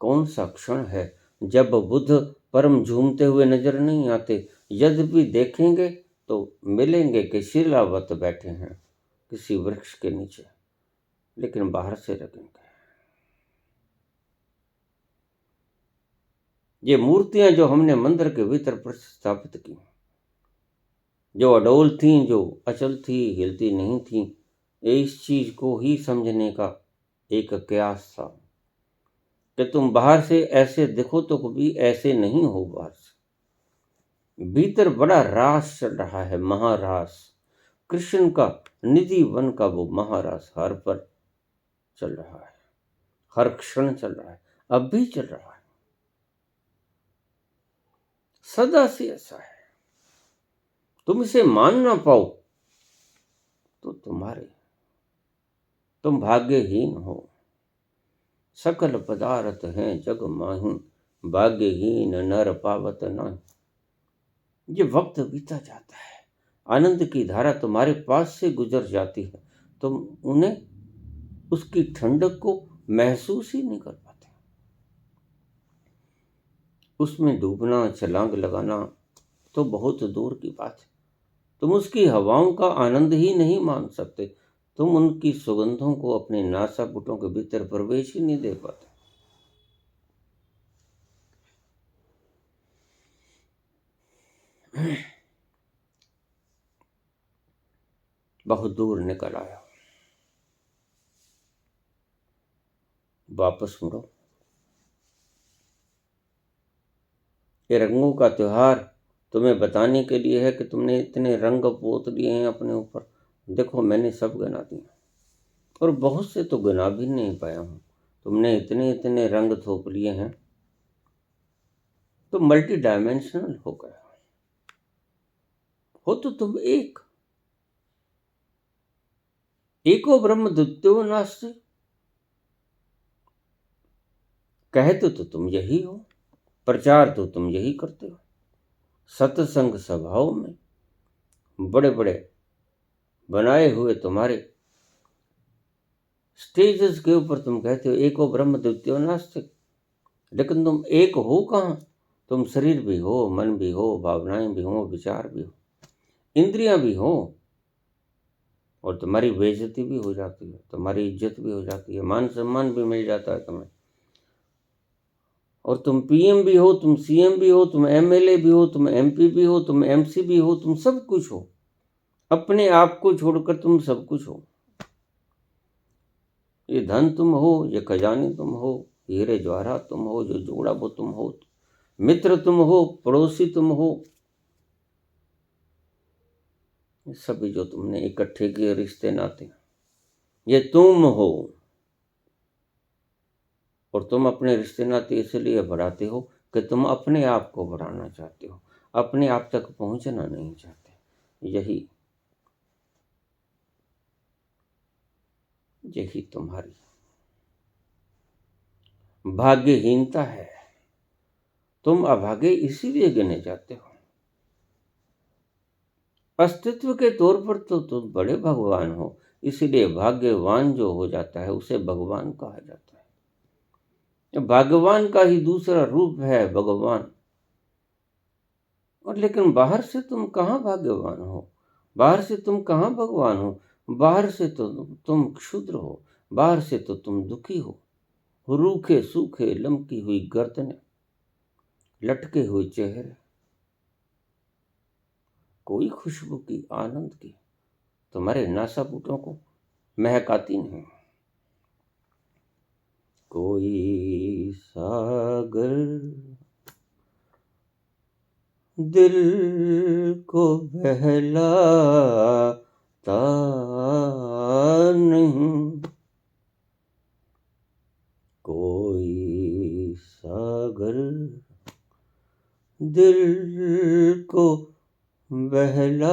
कौन सा क्षण है जब बुद्ध परम झूमते हुए नजर नहीं आते। यद्यपि देखेंगे तो मिलेंगे कि शिलावत बैठे हैं किसी वृक्ष के नीचे, लेकिन बाहर से लगेंगे। ये मूर्तियां जो हमने मंदिर के भीतर प्रतिस्थापित की, जो अडोल थी, जो अचल थी, हिलती नहीं थी, इस चीज को ही समझने का एक कयास था कि तुम बाहर से ऐसे दिखो तो कभी ऐसे नहीं हो। बाहर से भीतर बड़ा रास चल रहा है, महारास, कृष्ण का निधि वन का वो महारास हर पर चल रहा है, हर क्षण चल रहा है, अब भी चल रहा है, सदा से ऐसा है। तुम इसे मान ना पाओ तो तुम भाग्यहीन हो। सकल पदार्थ हैं जग माही, भाग्यहीन नर पावत नाही। ये वक्त बीता जाता है, आनंद की धारा तुम्हारे पास से गुजर जाती है, तुम उन्हें उसकी ठंडक को महसूस ही नहीं कर पाते। उसमें डूबना, छलांग लगाना तो बहुत दूर की बात है। तुम उसकी हवाओं का आनंद ही नहीं मान सकते, तुम उनकी सुगंधों को अपने नासापुटों के भीतर प्रवेश ही नहीं दे पाते। बहुत दूर निकल आया, वापस मुड़ो। ये रंगों का त्योहार तुम्हें बताने के लिए है कि तुमने इतने रंग पोत लिए हैं अपने ऊपर। देखो मैंने सब गिना दिए, और बहुत से तो गिना भी नहीं पाया हूं। तुमने इतने इतने रंग थोप लिए हैं तो मल्टी डायमेंशनल हो गया हो। तो तुम एको ब्रह्म द्वितीयो नास्ति, कहते तो तुम यही हो, प्रचार तो तुम यही करते हो। सत्संग सभाओं में बड़े बड़े बनाए हुए तुम्हारे स्टेजेस के ऊपर तुम कहते हो एको ब्रह्म द्वितीयो नास्ति, लेकिन तुम एक हो कहाँ। तुम शरीर भी हो, मन भी हो, भावनाएं भी हो, विचार भी हो, इंद्रियां भी हो, और तुम्हारी बेइज्जती भी हो जाती है, तुम्हारी इज्जत भी हो जाती है, मान सम्मान भी मिल जाता है तुम्हें। और तुम पीएम भी हो, तुम सीएम भी हो, तुम एमएलए भी हो, तुम एमपी भी हो, तुम एमसी भी हो, तुम सब कुछ हो। अपने आप को छोड़कर तुम सब कुछ हो। ये धन तुम हो, ये खजाने तुम हो, हीरे जवाहरात तुम हो, जो जोड़ा वो तुम हो, मित्र तुम हो, पड़ोसी तुम हो, सभी जो तुमने इकट्ठे किए रिश्ते नाते, ये तुम हो। और तुम अपने रिश्ते नाते इसलिए बढ़ाते हो कि तुम अपने आप को बढ़ाना चाहते हो, अपने आप तक पहुंचना नहीं चाहते। यही यही तुम्हारी भाग्यहीनता है। तुम अभागे इसीलिए गिने जाते हो। अस्तित्व के तौर पर तो तुम बड़े भगवान हो, इसलिए भाग्यवान जो हो जाता है उसे भगवान कहा जाता है। भगवान का ही दूसरा रूप है भगवान। और लेकिन बाहर से तुम कहाँ भाग्यवान हो, बाहर से तुम कहाँ भगवान हो। बाहर से तो तुम क्षुद्र हो, बाहर से तो तुम दुखी हो, रूखे सूखे लमकी हुई गर्दनें, लटके हुए चेहरे, कोई खुशबू की आनंद की तुम्हारे नासापुटों को महक आती नहीं। कोई सागर दिल को बहलाता नहीं, कोई सागर दिल को बहलाता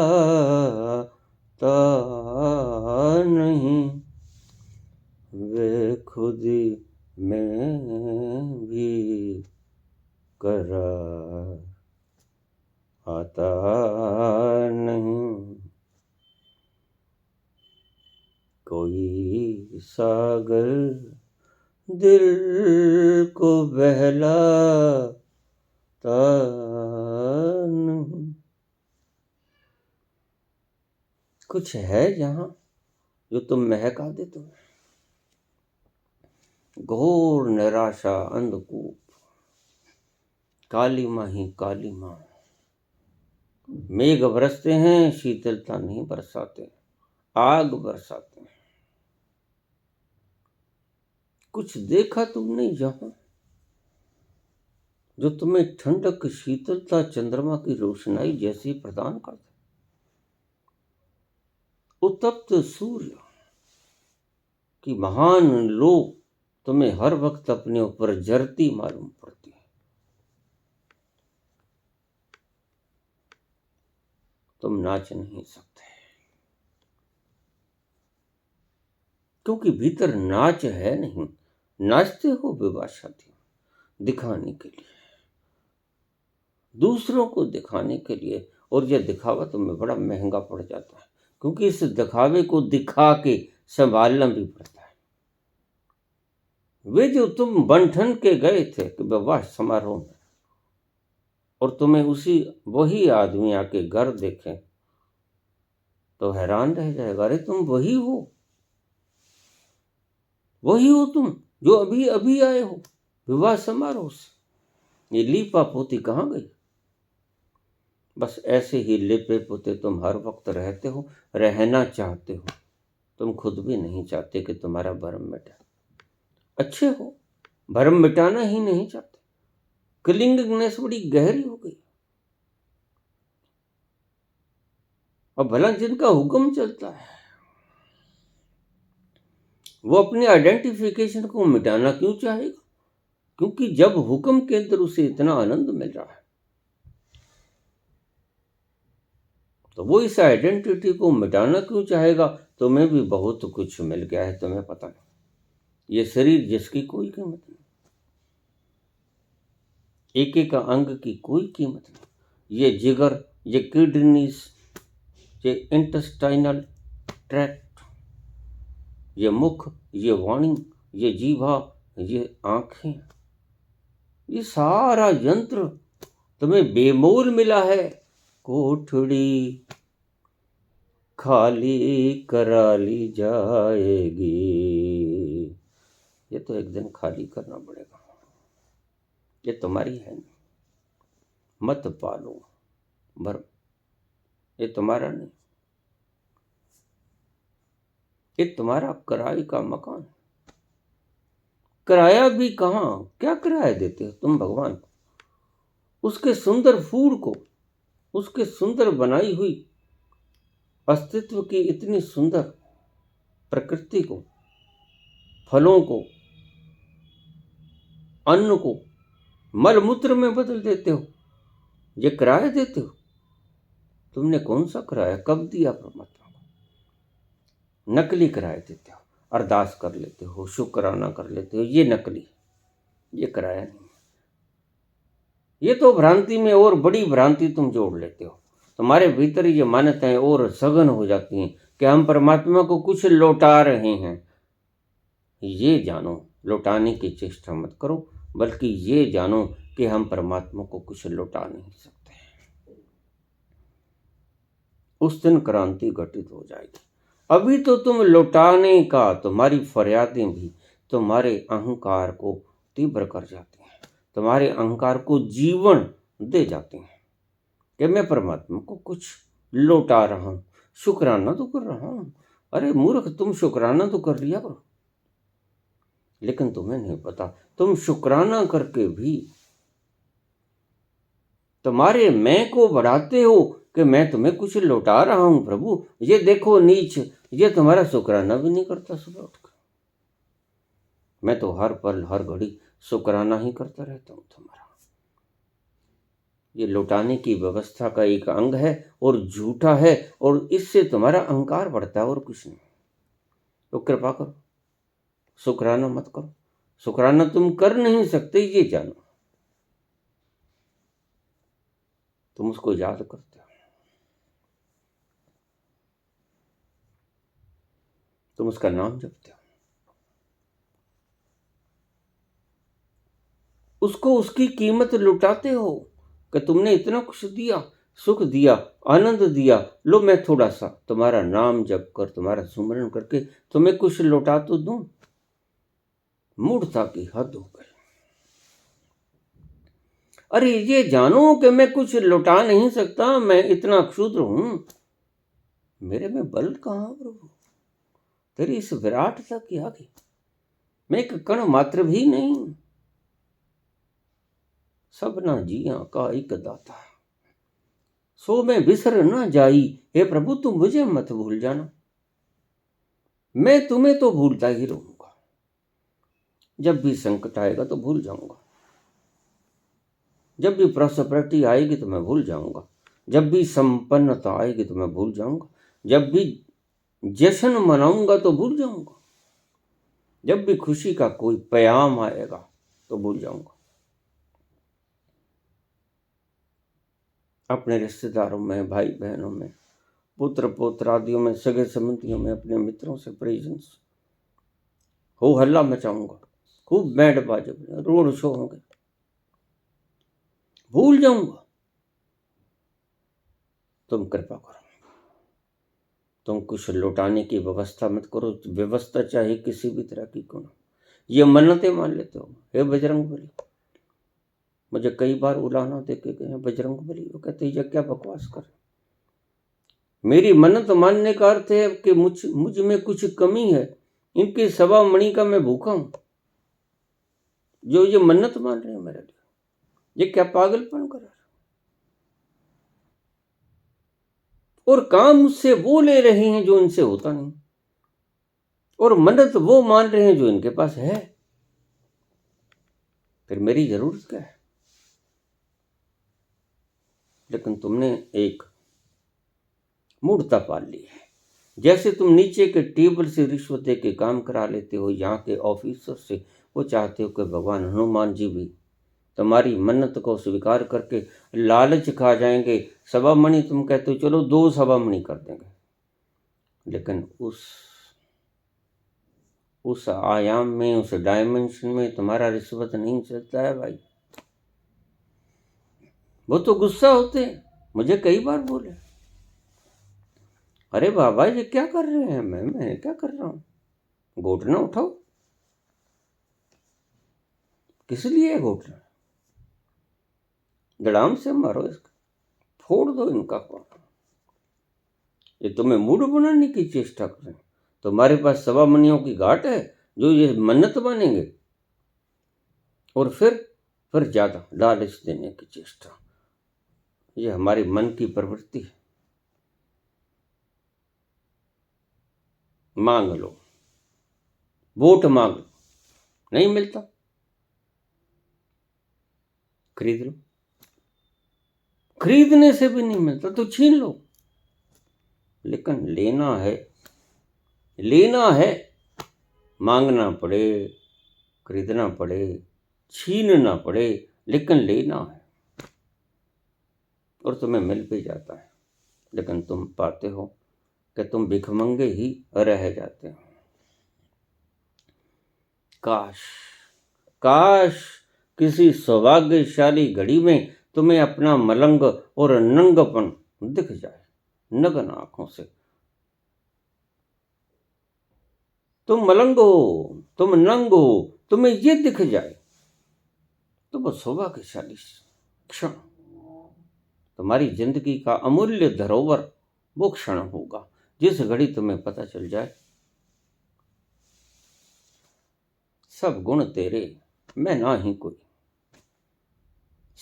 नहीं, वे खुदी में भी करार आता नहीं। कोई सागर दिल को बहलाता नहीं। कुछ है जहां जो तुम महका दे तुम्हें। घोर निराशा, अंधकूप, काली माँ ही काली माँ। मेघ बरसते हैं, शीतलता नहीं बरसाते, आग बरसाते हैं। कुछ देखा तुमने जहां जो तुम्हें ठंडक, शीतलता, चंद्रमा की रोशनाई जैसी प्रदान करता। उत्तप्त सूर्य की महान लो तुम्हें हर वक्त अपने ऊपर जरती मालूम पड़ती है। तुम नाच नहीं सकते क्योंकि भीतर नाच है नहीं। नाचते हो बेबाशाती दिखाने के लिए, दूसरों को दिखाने के लिए, और यह दिखावा तुम्हें बड़ा महंगा पड़ जाता है क्योंकि इस दिखावे को दिखा के संभालना भी पड़ता है। वे जो तुम बंठन के गए थे कि विवाह समारोह में, और तुम्हें वही आदमी आके घर देखे तो हैरान रह जाएगा। अरे तुम वही हो तुम जो अभी अभी आए हो विवाह समारोह से। ये लीपा पोती कहाँ गई। बस ऐसे ही लिपे पोते तुम हर वक्त रहते हो, रहना चाहते हो। तुम खुद भी नहीं चाहते कि तुम्हारा भरम मिटे। अच्छे हो, भरम मिटाना ही नहीं चाहते। क्लिंगनेस बड़ी गहरी हो गई। और भला जिनका हुक्म चलता है वो अपने आइडेंटिफिकेशन को मिटाना क्यों चाहेगा। क्योंकि जब हुक्म के अंदर उसे इतना आनंद मिल रहा है तो वो इस आइडेंटिटी को मिटाना क्यों चाहेगा। तुम्हें भी बहुत कुछ मिल गया है, तुम्हें पता नहीं। ये शरीर जिसकी कोई कीमत नहीं, एक एक अंग की कोई कीमत नहीं। ये जिगर, ये किडनीज, ये इंटेस्टाइनल ट्रैक्ट, ये मुख, ये वाणी, ये जीवा, ये आंखें, ये सारा यंत्र तुम्हें बेमोल मिला है। कोठड़ी खाली करा ली जाएगी, ये तो एक दिन खाली करना पड़ेगा। ये तुम्हारी है नहीं, मत पालो भरम, ये तुम्हारा नहीं। ये तुम्हारा किराए का मकान। किराया भी कहाँ, क्या किराया देते हो तुम भगवान को। उसके सुंदर फूल को, उसके सुंदर बनाई हुई अस्तित्व की इतनी सुंदर प्रकृति को, फलों को, अन्न को मल मूत्र में बदल देते हो, ये किराया देते हो। तुमने कौन सा किराया कब दिया परमात्मा को? नकली किराया देते हो, अरदास कर लेते हो, शुक्राना कर लेते हो, ये नकली, ये किराया नहीं। ये तो भ्रांति में और बड़ी भ्रांति तुम जोड़ लेते हो। तुम्हारे भीतर ये मान्यताएं और सघन हो जाती हैं कि हम परमात्मा को कुछ लौटा रहे हैं। ये जानो, लौटाने की चेष्टा मत करो, बल्कि ये जानो कि हम परमात्मा को कुछ लौटा नहीं सकते। उस दिन क्रांति घटित हो जाएगी। अभी तो तुम लौटाने का, तुम्हारी फरियादें भी तुम्हारे अहंकार को तीव्र कर जाती हैं, तुम्हारे अहंकार को जीवन दे जाते हैं कि मैं परमात्मा को कुछ लौटा रहा हूं, शुक्राना तो कर रहा हूं। अरे मूर्ख, तुम शुक्राना तो कर लिया करो, लेकिन तुम्हें नहीं पता, तुम शुक्राना करके भी तुम्हारे मैं को बढ़ाते हो कि मैं तुम्हें कुछ लौटा रहा हूं प्रभु। ये देखो नीच, ये तुम्हारा शुक्राना भी नहीं करता सुबह उठकर। मैं तो हर पल हर घड़ी शुक्राना ही करता रहता हूं तुम्हारा। ये लौटाने की व्यवस्था का एक अंग है और झूठा है, और इससे तुम्हारा अहंकार बढ़ता है और कुछ नहीं। तो कृपा करो, शुक्राना मत करो। शुक्राना तुम कर नहीं सकते, ये जानो। तुम उसको याद करते हो, तुम उसका नाम जपते हो, उसको उसकी कीमत लुटाते हो कि तुमने इतना कुछ दिया, सुख दिया, आनंद दिया, लो मैं थोड़ा सा तुम्हारा नाम जप कर, तुम्हारा सुमरण करके तुम्हें कुछ लौटा तो दूं। मूर्खता की हद हो गई। अरे ये जानो कि मैं कुछ लौटा नहीं सकता, मैं इतना क्षुद्र हूं। मेरे में बल कहां प्रभु, तेरी इस विराटता की आगे मैं एक कण मात्र भी नहीं। सबना जिया का एक दाता, सो मैं बिसर ना जाई। हे प्रभु, तुम मुझे मत भूल जाना, मैं तुम्हें तो भूलता ही रहूंगा। जब भी संकट आएगा तो भूल जाऊंगा, जब भी प्रॉस्पेरिटी आएगी तो मैं भूल जाऊंगा, जब भी संपन्नता आएगी तो मैं भूल जाऊंगा, जब भी जश्न मनाऊंगा तो भूल जाऊंगा, जब भी खुशी का कोई प्याम आएगा तो भूल जाऊंगा। अपने रिश्तेदारों में, भाई बहनों में, पुत्र पौत्रादियों में, सगे संबंधियों में, अपने मित्रों से, परिजन से हो हल्ला मचाऊंगा, खूब बैंड बाजे, रोड शो होंगे, भूल जाऊंगा। तुम कृपा करो, तुम कुछ लौटाने की व्यवस्था मत करो। व्यवस्था चाहे किसी भी तरह की क्यों ना। ये मन्नतें मान लेते हो, हे बजरंग बली। मुझे कई बार उलाहना देके गए हैं बजरंग बली, वो कहते ये क्या बकवास कर। मेरी मन्नत मानने का अर्थ है कि मुझ में कुछ कमी है, इनकी सवा मणि का मैं भूखा हूं। जो ये मन्नत मान रहे हैं मेरे लिए, ये क्या पागलपन कर रहा है। और काम मुझसे वो ले रहे हैं जो इनसे होता नहीं, और मन्नत वो मान रहे हैं जो इनके पास है। फिर मेरी जरूरत क्या है। लेकिन तुमने एक मूर्खता पाल ली है। जैसे तुम नीचे के टेबल से रिश्वत दे के काम करा लेते हो, यहाँ के ऑफिसर से, वो चाहते हो कि भगवान हनुमान जी भी तुम्हारी मन्नत को स्वीकार करके लालच खा जाएंगे। सवा मणि तुम कहते हो, चलो 2 सवा मणि कर देंगे, लेकिन उस आयाम में, उस डायमेंशन में तुम्हारा रिश्वत नहीं चलता है भाई। वो तो गुस्सा होते हैं, मुझे कई बार बोले, अरे बाबा ये क्या कर रहे हैं। मैं क्या कर रहा हूं, घोटना उठाओ। किस लिए घोटना, दड़ाम से मारो इसका, फोड़ दो इनका कौन। ये तुम्हें मूड बनाने की चेष्टा करें। तुम्हारे पास सवा मनियों की घाट है जो ये मन्नत मानेंगे, और फिर ज्यादा लालच देने की चेष्टा। ये हमारे मन की प्रवृत्ति है। मांग लो, वोट मांग लो, नहीं मिलता खरीद लो। खरीदने से भी नहीं मिलता तो छीन लो। लेकिन लेना है, मांगना पड़े, खरीदना पड़े, छीनना पड़े, लेकिन लेना है और तुम्हें मिल भी जाता है। लेकिन तुम पाते हो कि तुम भिखमंगे ही रह जाते हो। काश काश किसी सौभाग्यशाली घड़ी में तुम्हें अपना मलंग और नंगपन दिख जाए, नग्न आंखों से। तुम मलंग हो, तुम नंग हो, तुम्हें ये दिख जाए तो वो सौभाग्यशाली क्षण, तुम्हारी जिंदगी का अमूल्य धरोहर वो क्षण होगा जिस घड़ी तुम्हें पता चल जाए सब गुण तेरे मैं ना ही कोई,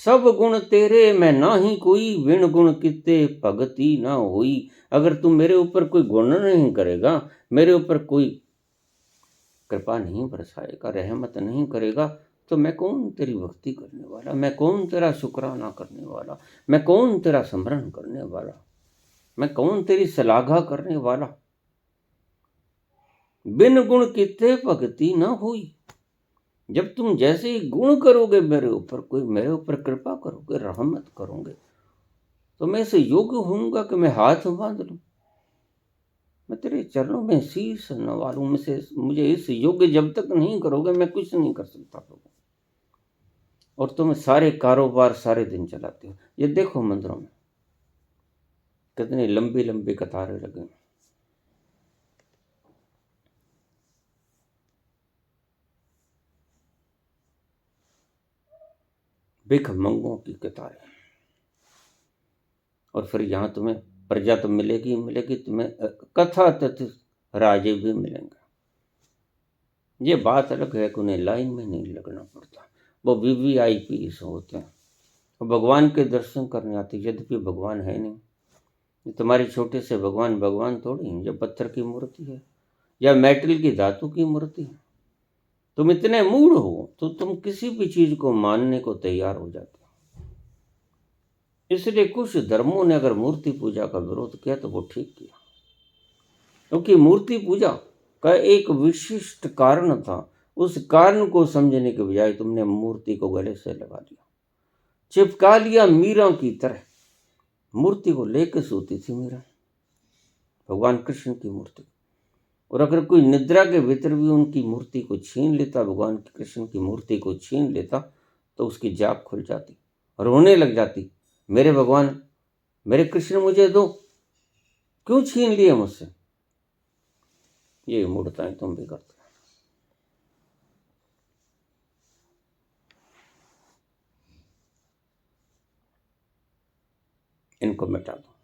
सब गुण तेरे मैं ना ही कोई, बिन गुण किते भगति ना होई। अगर तू मेरे ऊपर कोई गुण नहीं करेगा, मेरे ऊपर कोई कृपा नहीं बरसाएगा, रहमत नहीं करेगा, तो मैं कौन तेरी भक्ति करने वाला, मैं कौन तेरा शुक्राना करने वाला, मैं कौन तेरा स्मरण करने वाला, मैं कौन तेरी सलाघा करने वाला। बिन गुण किते भक्ति ना हुई। जब तुम जैसे ही गुण करोगे मेरे ऊपर, कोई मेरे ऊपर कृपा करोगे, रहमत करोगे, तो मैं ऐसे योग्य होऊंगा कि मैं हाथ बांध लूं, मैं तेरे चरणों में शीश नवा लूं। मुझे इस योग्य जब तक नहीं करोगे मैं कुछ नहीं कर सकता प्रभु। और तुम सारे कारोबार सारे दिन चलाते हो। ये देखो मंदिरों में कितनी लंबी लंबी कतारें लगी, भिख मंगों की कतारें। और फिर यहाँ तुम्हें प्रजा तो मिलेगी ही मिलेगी, तुम्हें कथा तथित राजे भी मिलेंगे। ये बात अलग है कि उन्हें लाइन में नहीं लगना पड़ता, वो VVIP होते हैं, वो भगवान के दर्शन करने आते, यद्यपि भगवान है नहीं। ये तुम्हारे छोटे से भगवान भगवान थोड़ी हैं, जो पत्थर की मूर्ति है या मेटल की धातु की मूर्ति है। तुम इतने मूढ़ हो तो तुम किसी भी चीज को मानने को तैयार हो जाते हो। इसलिए कुछ धर्मों ने अगर मूर्ति पूजा का विरोध किया तो वो ठीक किया, क्योंकि मूर्ति पूजा का एक विशिष्ट कारण था। उस कारण को समझने के बजाय तुमने मूर्ति को गले से लगा लिया, चिपका लिया मीरा की तरह। मूर्ति को लेकर सोती थी मीरा, भगवान कृष्ण की मूर्ति। और अगर कोई निद्रा के भीतर भी उनकी मूर्ति को छीन लेता, भगवान कृष्ण की मूर्ति को छीन लेता, तो उसकी जाग खुल जाती, रोने लग जाती, मेरे भगवान, मेरे कृष्ण मुझे दो, क्यों छीन लिए मुझसे। ये मूर्ताएं तुम भी करते हो। इनको मिटा दो।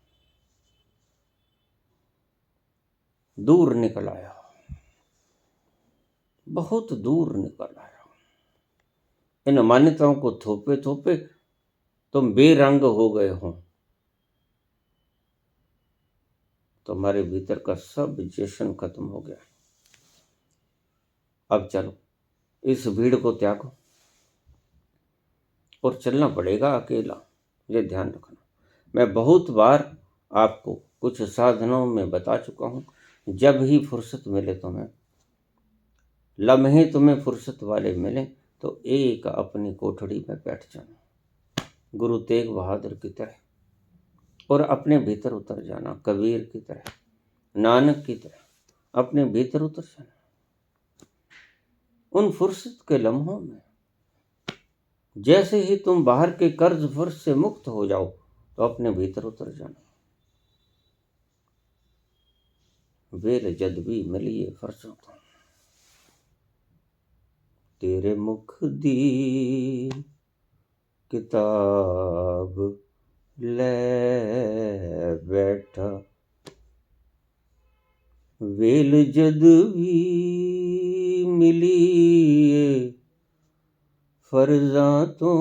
दूर निकल आया, बहुत दूर निकल आया। इन मान्यताओं को थोपे थोपे तुम बेरंग हो गए हो, तुम्हारे भीतर का सब जश्न खत्म हो गया। अब चलो, इस भीड़ को त्यागो, और चलना पड़ेगा अकेला, ये ध्यान रखना। मैं बहुत बार आपको कुछ साधनों में बता चुका हूँ, जब ही फुर्सत मिले तुम्हें, लम्हे तुम्हें फुर्सत वाले मिले, तो एक अपनी कोठड़ी में बैठ जाना गुरु तेग बहादुर की तरह, और अपने भीतर उतर जाना कबीर की तरह, नानक की तरह, अपने भीतर उतर जाना। उन फुर्सत के लम्हों में जैसे ही तुम बाहर के कर्ज फर्ज से मुक्त हो जाओ, तो अपने भीतर उतर जाना। वेल जद भी मिलिए फर्जों को, तेरे मुख दी किताब ले बैठा, वेल जद भी मिलिए फर्जा तो,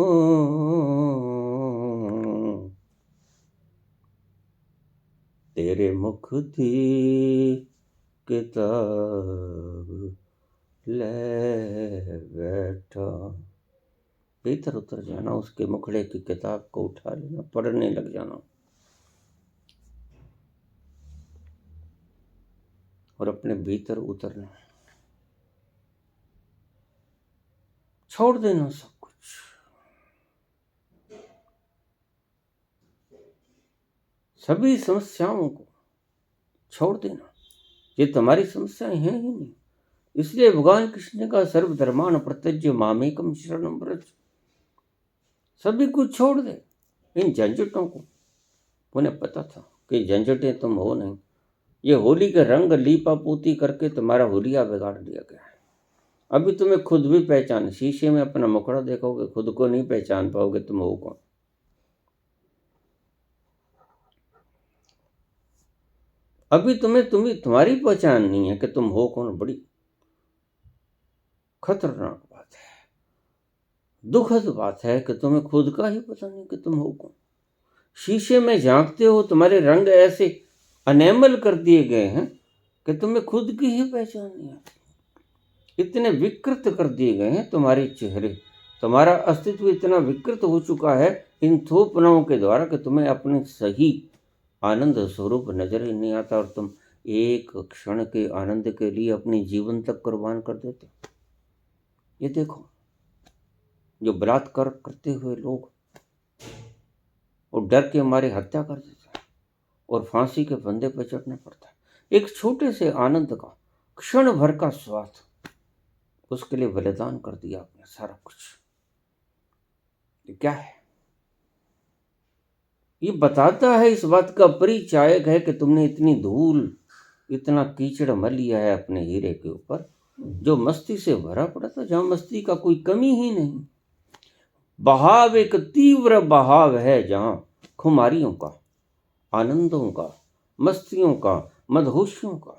तेरे मुख दी किताब ले बैठा। भीतर उतर जाना, उसके मुखड़े की किताब को उठा लेना, पढ़ने लग जाना और अपने भीतर उतरना, छोड़ देना सब कुछ। सभी समस्याओं को छोड़ देना, ये तुम्हारी समस्याएं हैं ही नहीं। इसलिए भगवान कृष्ण ने कहा सर्वधर्मान प्रत्यज्य मामेकम शरणम व्रज। सभी कुछ छोड़ दे, इन झंझटों को। उन्हें पता था कि झंझटें तुम हो नहीं, ये होली के रंग लीपा पोती करके तुम्हारा होलिया बिगाड़ दिया गया है। अभी तुम्हें खुद भी पहचान, शीशे में अपना मुखड़ा देखोगे, खुद को नहीं पहचान पाओगे तुम हो कौन। अभी तुम्हारी पहचान नहीं है कि तुम हो कौन। बड़ी खतरनाक बात है, दुखद बात है कि तुम्हें खुद का ही पता नहीं कि तुम हो कौन। शीशे में झांकते हो, तुम्हारे रंग ऐसे अनेमल कर दिए गए हैं कि तुम्हें खुद की ही पहचान नहीं आती। इतने विकृत कर दिए गए हैं तुम्हारे चेहरे, तुम्हारा अस्तित्व इतना विकृत हो चुका है इन थोपनाओं के द्वारा कि तुम्हें अपने सही आनंद स्वरूप नजर ही नहीं आता, और तुम एक क्षण के आनंद के लिए अपनी जीवन तक कुर्बान कर देते। ये देखो, जो बलात्कार करते हुए लोग और डर के मारे हत्या कर देते हैं और फांसी के फंदे पर चढ़ना पड़ता है एक छोटे से आनंद का, क्षण भर का स्वाद, उसके लिए बलिदान कर दिया आपने सारा कुछ। ये क्या है? ये बताता है, इस बात का परिचायक है कि तुमने इतनी धूल, इतना कीचड़ मल लिया है अपने हीरे के ऊपर, जो मस्ती से भरा पड़ा था, जहां मस्ती का कोई कमी ही नहीं। बहाव एक तीव्र बहाव है, जहां खुमारियों का, आनंदों का, मस्तियों का, मदहोशियों का,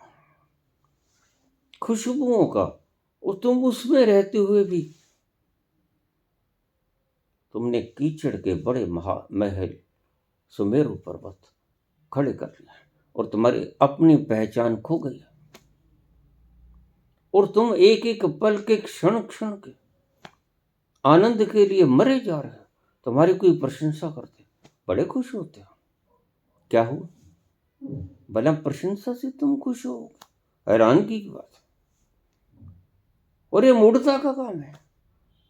खुशबुओं का, और तुम उसमें रहते हुए भी तुमने कीचड़ के बड़े महल सुमेरु पर्वत खड़े कर लिया और तुम्हारी अपनी पहचान खो गई, और तुम एक एक पल के, क्षण क्षण के आनंद के लिए मरे जा रहे हो। तुम्हारी कोई प्रशंसा करते, बड़े खुश होते हो। क्या हुआ? भला प्रशंसा से तुम खुश हो? हैरानगी की बात। और ये मूढ़ता का काम है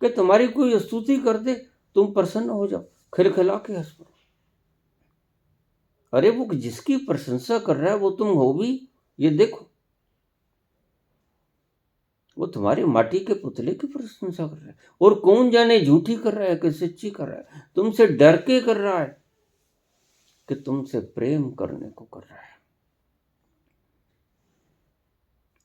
कि तुम्हारी कोई स्तुति कर दे, तुम प्रसन्न हो जाओ, खिलखिला के हंस पड़ो। अरे वो जिसकी प्रशंसा कर रहा है वो तुम हो भी, ये देखो। वो तुम्हारी माटी के पुतले की प्रशंसा कर रहा है, और कौन जाने झूठी कर रहा है कि सच्ची कर रहा है, तुमसे डर के कर रहा है कि तुमसे प्रेम करने को कर रहा है।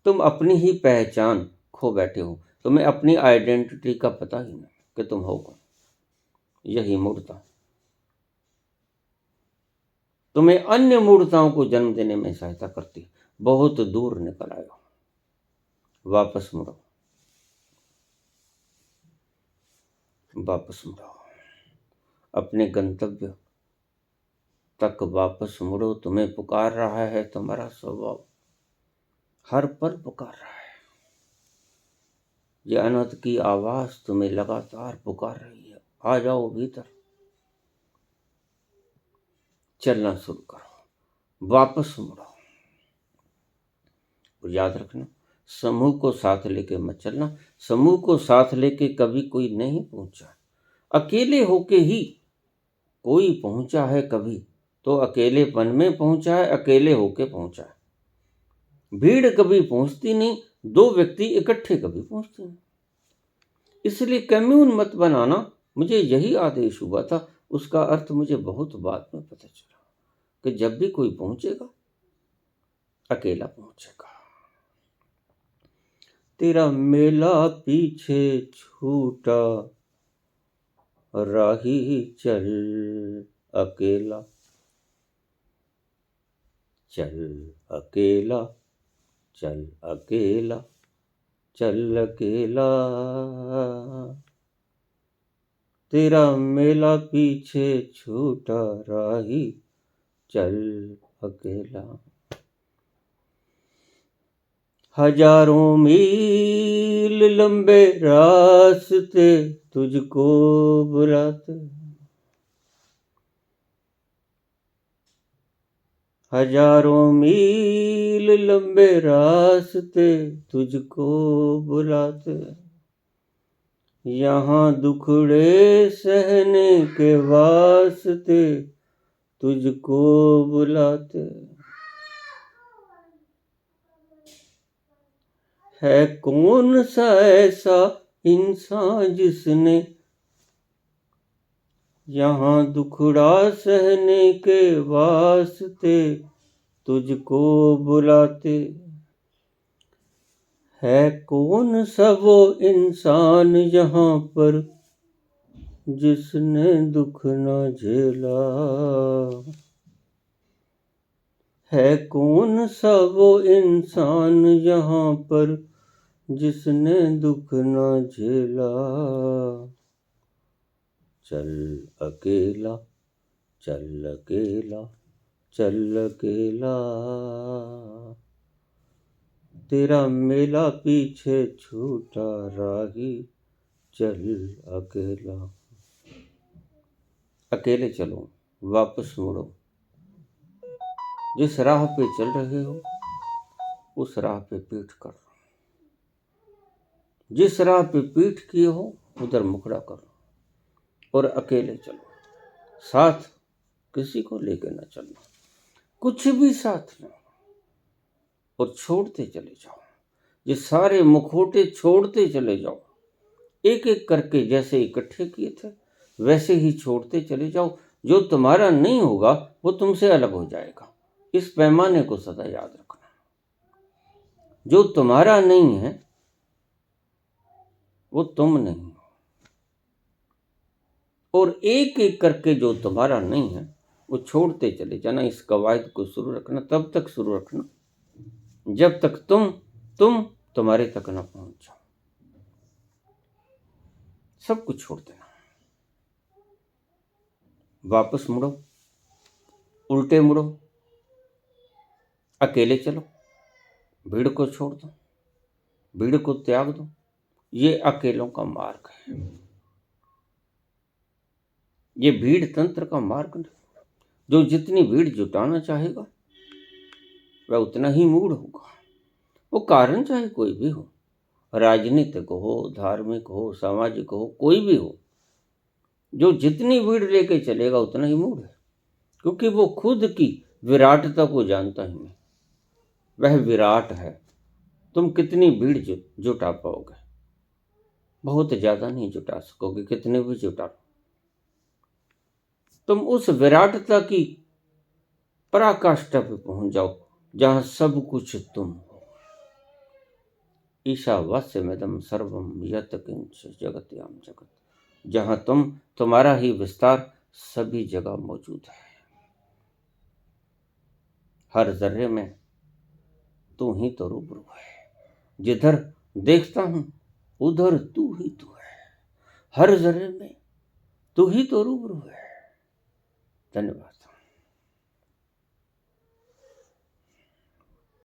तुम अपनी ही पहचान खो बैठे हो, तुम्हें अपनी आइडेंटिटी का पता ही नहीं कि तुम हो कौन। यही मूर्ता तुम्हें अन्य मूर्ताओं को जन्म देने में सहायता करती है। बहुत दूर निकल आए हो, वापस मुड़ो, वापस मुड़ो, अपने गंतव्य तक वापस मुड़ो। तुम्हें पुकार रहा है तुम्हारा स्वभाव, हर पल पुकार रहा है। ये अनंत की आवाज तुम्हें लगातार पुकार रही है, आ जाओ भीतर, चलना शुरू करो, वापस मुड़ो। और याद रखना, समूह को साथ लेके मत चलना। समूह को साथ लेके कभी कोई नहीं पहुंचा, अकेले होके ही कोई पहुंचा है। कभी तो अकेलेपन में पहुंचा है, अकेले होके पहुंचा है। भीड़ कभी पहुंचती नहीं, दो व्यक्ति इकट्ठे कभी पहुंचते नहीं। इसलिए कम्यून मत बनाना। मुझे यही आदेश हुआ था, उसका अर्थ मुझे बहुत बाद में पता चला कि जब भी कोई पहुंचेगा, अकेला पहुंचेगा। तेरा मेला पीछे छूटा, राही चल अकेला, चल अकेला, चल अकेला, चल अकेला। तेरा मेला पीछे छूटा, राही चल अकेला। हजारों मील लंबे रास्ते तुझको बुलाते, हजारों मील लंबे रास्ते तुझको बुलाते, यहाँ दुखड़े सहने के वास्ते तुझको बुलाते। है कौन सा ऐसा इंसान जिसने यहाँ दुखड़ा सहने के वास्ते तुझको बुलाते। है कौन सा वो इंसान यहाँ पर जिसने दुख न झेला, है कौन सा वो इंसान यहाँ पर जिसने दुख न झेला। चल अकेला चल अकेला चल अकेला, तेरा मेला पीछे छूटा राही, चल अकेला। अकेले चलो, वापस मुड़ो, जिस राह पे चल रहे हो उस राह पे पीठ कर, जिस राह पे पीठ किए हो उधर मुखड़ा करो और अकेले चलो। साथ किसी को लेके ना चलना, कुछ भी साथ ना, और छोड़ते चले जाओ। ये सारे मुखौटे छोड़ते चले जाओ, एक एक करके जैसे इकट्ठे किए थे वैसे ही छोड़ते चले जाओ। जो तुम्हारा नहीं होगा वो तुमसे अलग हो जाएगा, इस पैमाने को सदा याद रखना। जो तुम्हारा नहीं है वो तुम नहीं हो, और एक एक करके जो तुम्हारा नहीं है वो छोड़ते चले जाना। इस कवायद को शुरू रखना, तब तक शुरू रखना जब तक तुम तुम्हारे तक ना पहुंच जाओ। सब कुछ छोड़ देना, वापस मुड़ो, उल्टे मुड़ो, अकेले चलो, भीड़ को छोड़ दो, भीड़ को त्याग दो। ये अकेलों का मार्ग है, ये भीड़ तंत्र का मार्ग नहीं। जो जितनी भीड़ जुटाना चाहेगा वह उतना ही मूढ़ होगा। वो कारण चाहे कोई भी हो, राजनीतिक हो, धार्मिक हो, सामाजिक हो, कोई भी हो, जो जितनी भीड़ लेके चलेगा उतना ही मूढ़ है, क्योंकि वो खुद की विराटता को जानता ही नहीं। वह विराट है। तुम कितनी भीड़ जुटा पाओगे? बहुत ज्यादा नहीं जुटा सकोगे, कितने भी जुटा लो। तुम उस विराटता की पराकाष्ठा पे पहुंच जाओ जहां सब कुछ तुम हो। ईशावास्यमिदं सर्वं यत् किंच जगत्याम जगत, जहां तुम्हारा ही विस्तार सभी जगह मौजूद है। हर जर्रे में तू ही तो रूबरू है, जिधर देखता हूं उधर तू ही तू है। हर जर्रे में तू ही तो रूबरू है। धन्यवाद।